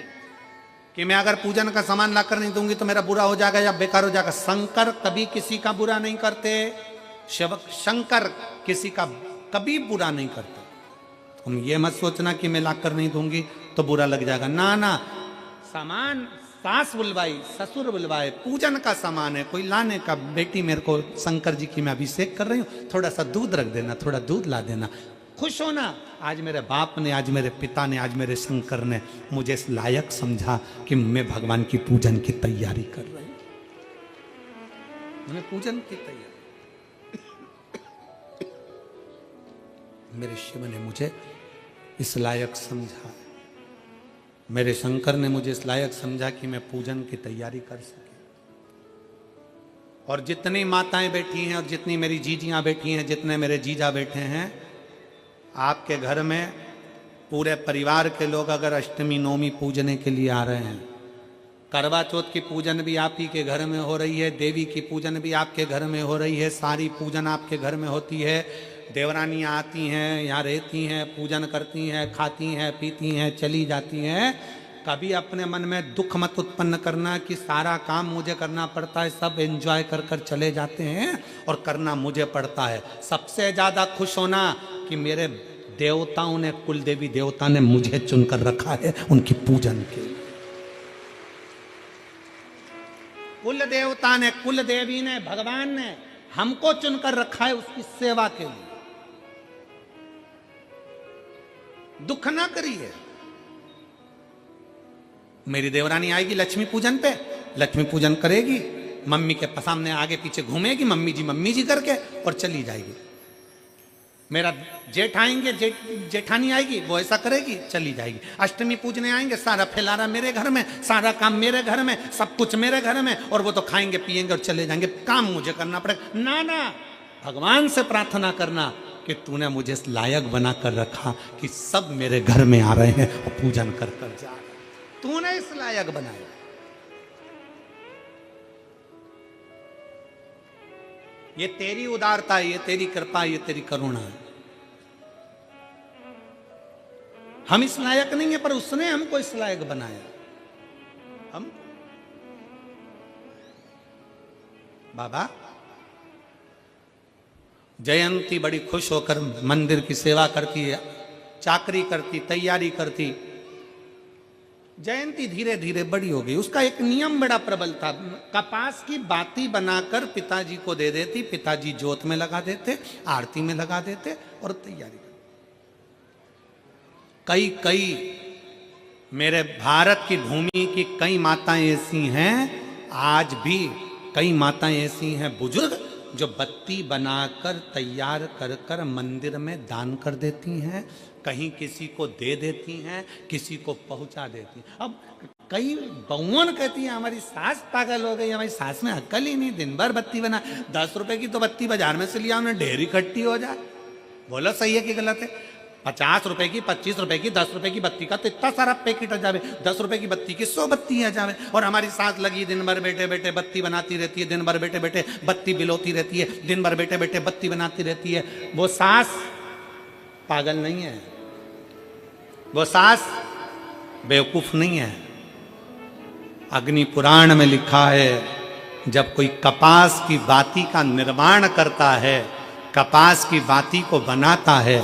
A: कि मैं अगर पूजन का सामान लाकर नहीं दूंगी तो मेरा बुरा हो जाएगा या बेकार हो जाएगा। शंकर कभी किसी का बुरा नहीं करते। शंकर किसी का कभी बुरा नहीं करते। तुम ये मत सोचना कि मैं लाकर नहीं दूंगी तो बुरा लग जाएगा। ना ना, सामान सास बुलवाई, ससुर बुलवाए, पूजन का सामान है, कोई लाने का, बेटी मेरे को शंकर जी की मैं अभिषेक कर रही हूँ, थोड़ा सा दूध रख देना, थोड़ा दूध ला देना, खुश होना। आज मेरे बाप ने, आज मेरे पिता ने, आज मेरे शंकर ने मुझे इस लायक समझा कि मैं भगवान की पूजन की तैयारी कर रही हूं। मैंने पूजन की तैयारी, मेरे शिव ने मुझे इस लायक समझा, मेरे शंकर ने मुझे इस लायक समझा कि मैं पूजन की तैयारी कर सके। और जितनी माताएं बैठी हैं और जितनी मेरी जीजियां बैठी हैं, जितने मेरे जीजा बैठे हैं, आपके घर में पूरे परिवार के लोग अगर अष्टमी नवमी पूजने के लिए आ रहे हैं, करवा चौथ की पूजन भी आप ही के घर में हो रही है, देवी की पूजन भी आपके घर में हो रही है, सारी पूजन आपके घर में होती है, देवरानियाँ आती हैं, यहाँ रहती हैं, पूजन करती हैं, खाती हैं, पीती हैं, चली जाती हैं। कभी अपने मन में दुख मत उत्पन्न करना कि सारा काम मुझे करना पड़ता है, सब एंजॉय कर कर चले जाते हैं और करना मुझे पड़ता है। सबसे ज़्यादा खुश होना कि मेरे देवताओं ने, कुल देवी देवता ने मुझे चुनकर रखा है उनकी पूजन के लिए। कुल देवता ने, कुल देवी ने, भगवान ने हमको चुनकर रखा है उसकी सेवा के लिए। दुख ना करिए। मेरी देवरानी आएगी लक्ष्मी पूजन पे, लक्ष्मी पूजन करेगी, मम्मी के सामने आगे पीछे घूमेगी, मम्मी जी करके, और चली जाएगी। मेरा जेठ आएंगे, जेठानी आएगी, वो ऐसा करेगी, चली जाएगी। अष्टमी पूजने आएंगे, सारा फैलारा मेरे घर में, सारा काम मेरे घर में, सब कुछ मेरे घर में, और वो तो खाएंगे पिएंगे और चले जाएंगे, काम मुझे करना पड़ेगा। ना ना, भगवान से प्रार्थना करना कि तूने मुझे इस लायक बना कर रखा कि सब मेरे घर में आ रहे हैं और पूजन कर कर जा रहे हैं। तूने इस लायक बनाया। ये तेरी उदारता है, ये तेरी कृपा, ये तेरी करुणा है। हम इस लायक नहीं है, पर उसने हमको इस लायक बनाया। हम बाबा जयंती बड़ी खुश होकर मंदिर की सेवा करती है, चाकरी करती, तैयारी करती। जयंती धीरे धीरे बड़ी हो गई। उसका एक नियम बड़ा प्रबल था, कपास की बाती बनाकर पिताजी को दे देती, पिताजी जोत में लगा देते, आरती में लगा देते और तैयारी करते। कई मेरे भारत की भूमि की कई माताएं ऐसी हैं, आज भी कई माताएं ऐसी हैं बुजुर्ग, जो बत्ती बनाकर तैयार कर कर मंदिर में दान कर देती हैं, कहीं किसी को दे देती हैं, किसी को पहुंचा देती हैं। अब कई बहुओं कहती हैं हमारी सास पागल हो गई, हमारी सास में अक्ल ही नहीं, दिन भर बत्ती बना, 10 रुपए की तो बत्ती बाजार में से लिया उन्हें, ढेर इकट्ठी हो जाए। बोलो सही है कि गलत है? 50 रुपए की, 25 रुपए की, 10 रुपए की बत्ती का तो इतना सारा पैकेट आ जावे, 10 रुपए की बत्ती की 100 बत्ती आ जावे। और हमारी सास लगी दिन भर बैठे बैठे बत्ती बनाती रहती है, दिन भर बैठे बैठे बत्ती बिलोती रहती है, दिन भर बैठे बैठे बत्ती बनाती रहती है। वो सास पागल नहीं है, वो सास बेवकूफ नहीं है। अग्नि पुराण में लिखा है, जब कोई कपास की बाती का निर्माण करता है, कपास की बाती को बनाता है,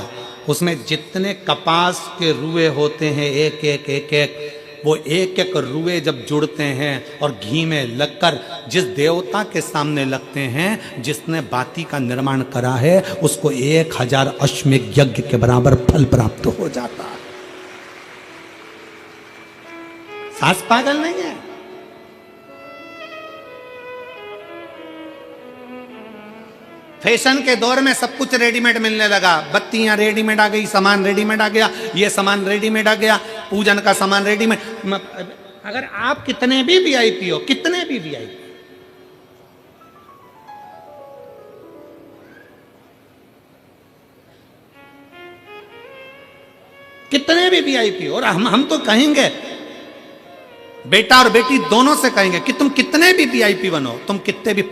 A: उसमें जितने कपास के रुए होते हैं एक एक एक एक, वो एक एक रुए जब जुड़ते हैं और घी में लगकर जिस देवता के सामने लगते हैं, जिसने बाती का निर्माण करा है, उसको 1000 अश्वमेध यज्ञ के बराबर फल प्राप्त हो जाता है। सास पागल नहीं है। फैशन के दौर में सब कुछ रेडीमेड मिलने लगा, बत्तियां रेडीमेड आ गई, सामान रेडीमेड आ गया, ये सामान रेडीमेड आ गया, पूजन का सामान रेडीमेड। अगर आप कितने भी वीआईपी हो, कितने भी वीआईपी, कितने भी वीआईपी हो, और हम तो कहेंगे, बेटा और बेटी दोनों से कहेंगे कि तुम कितने भी वीआईपी बनो, तुम कितने भी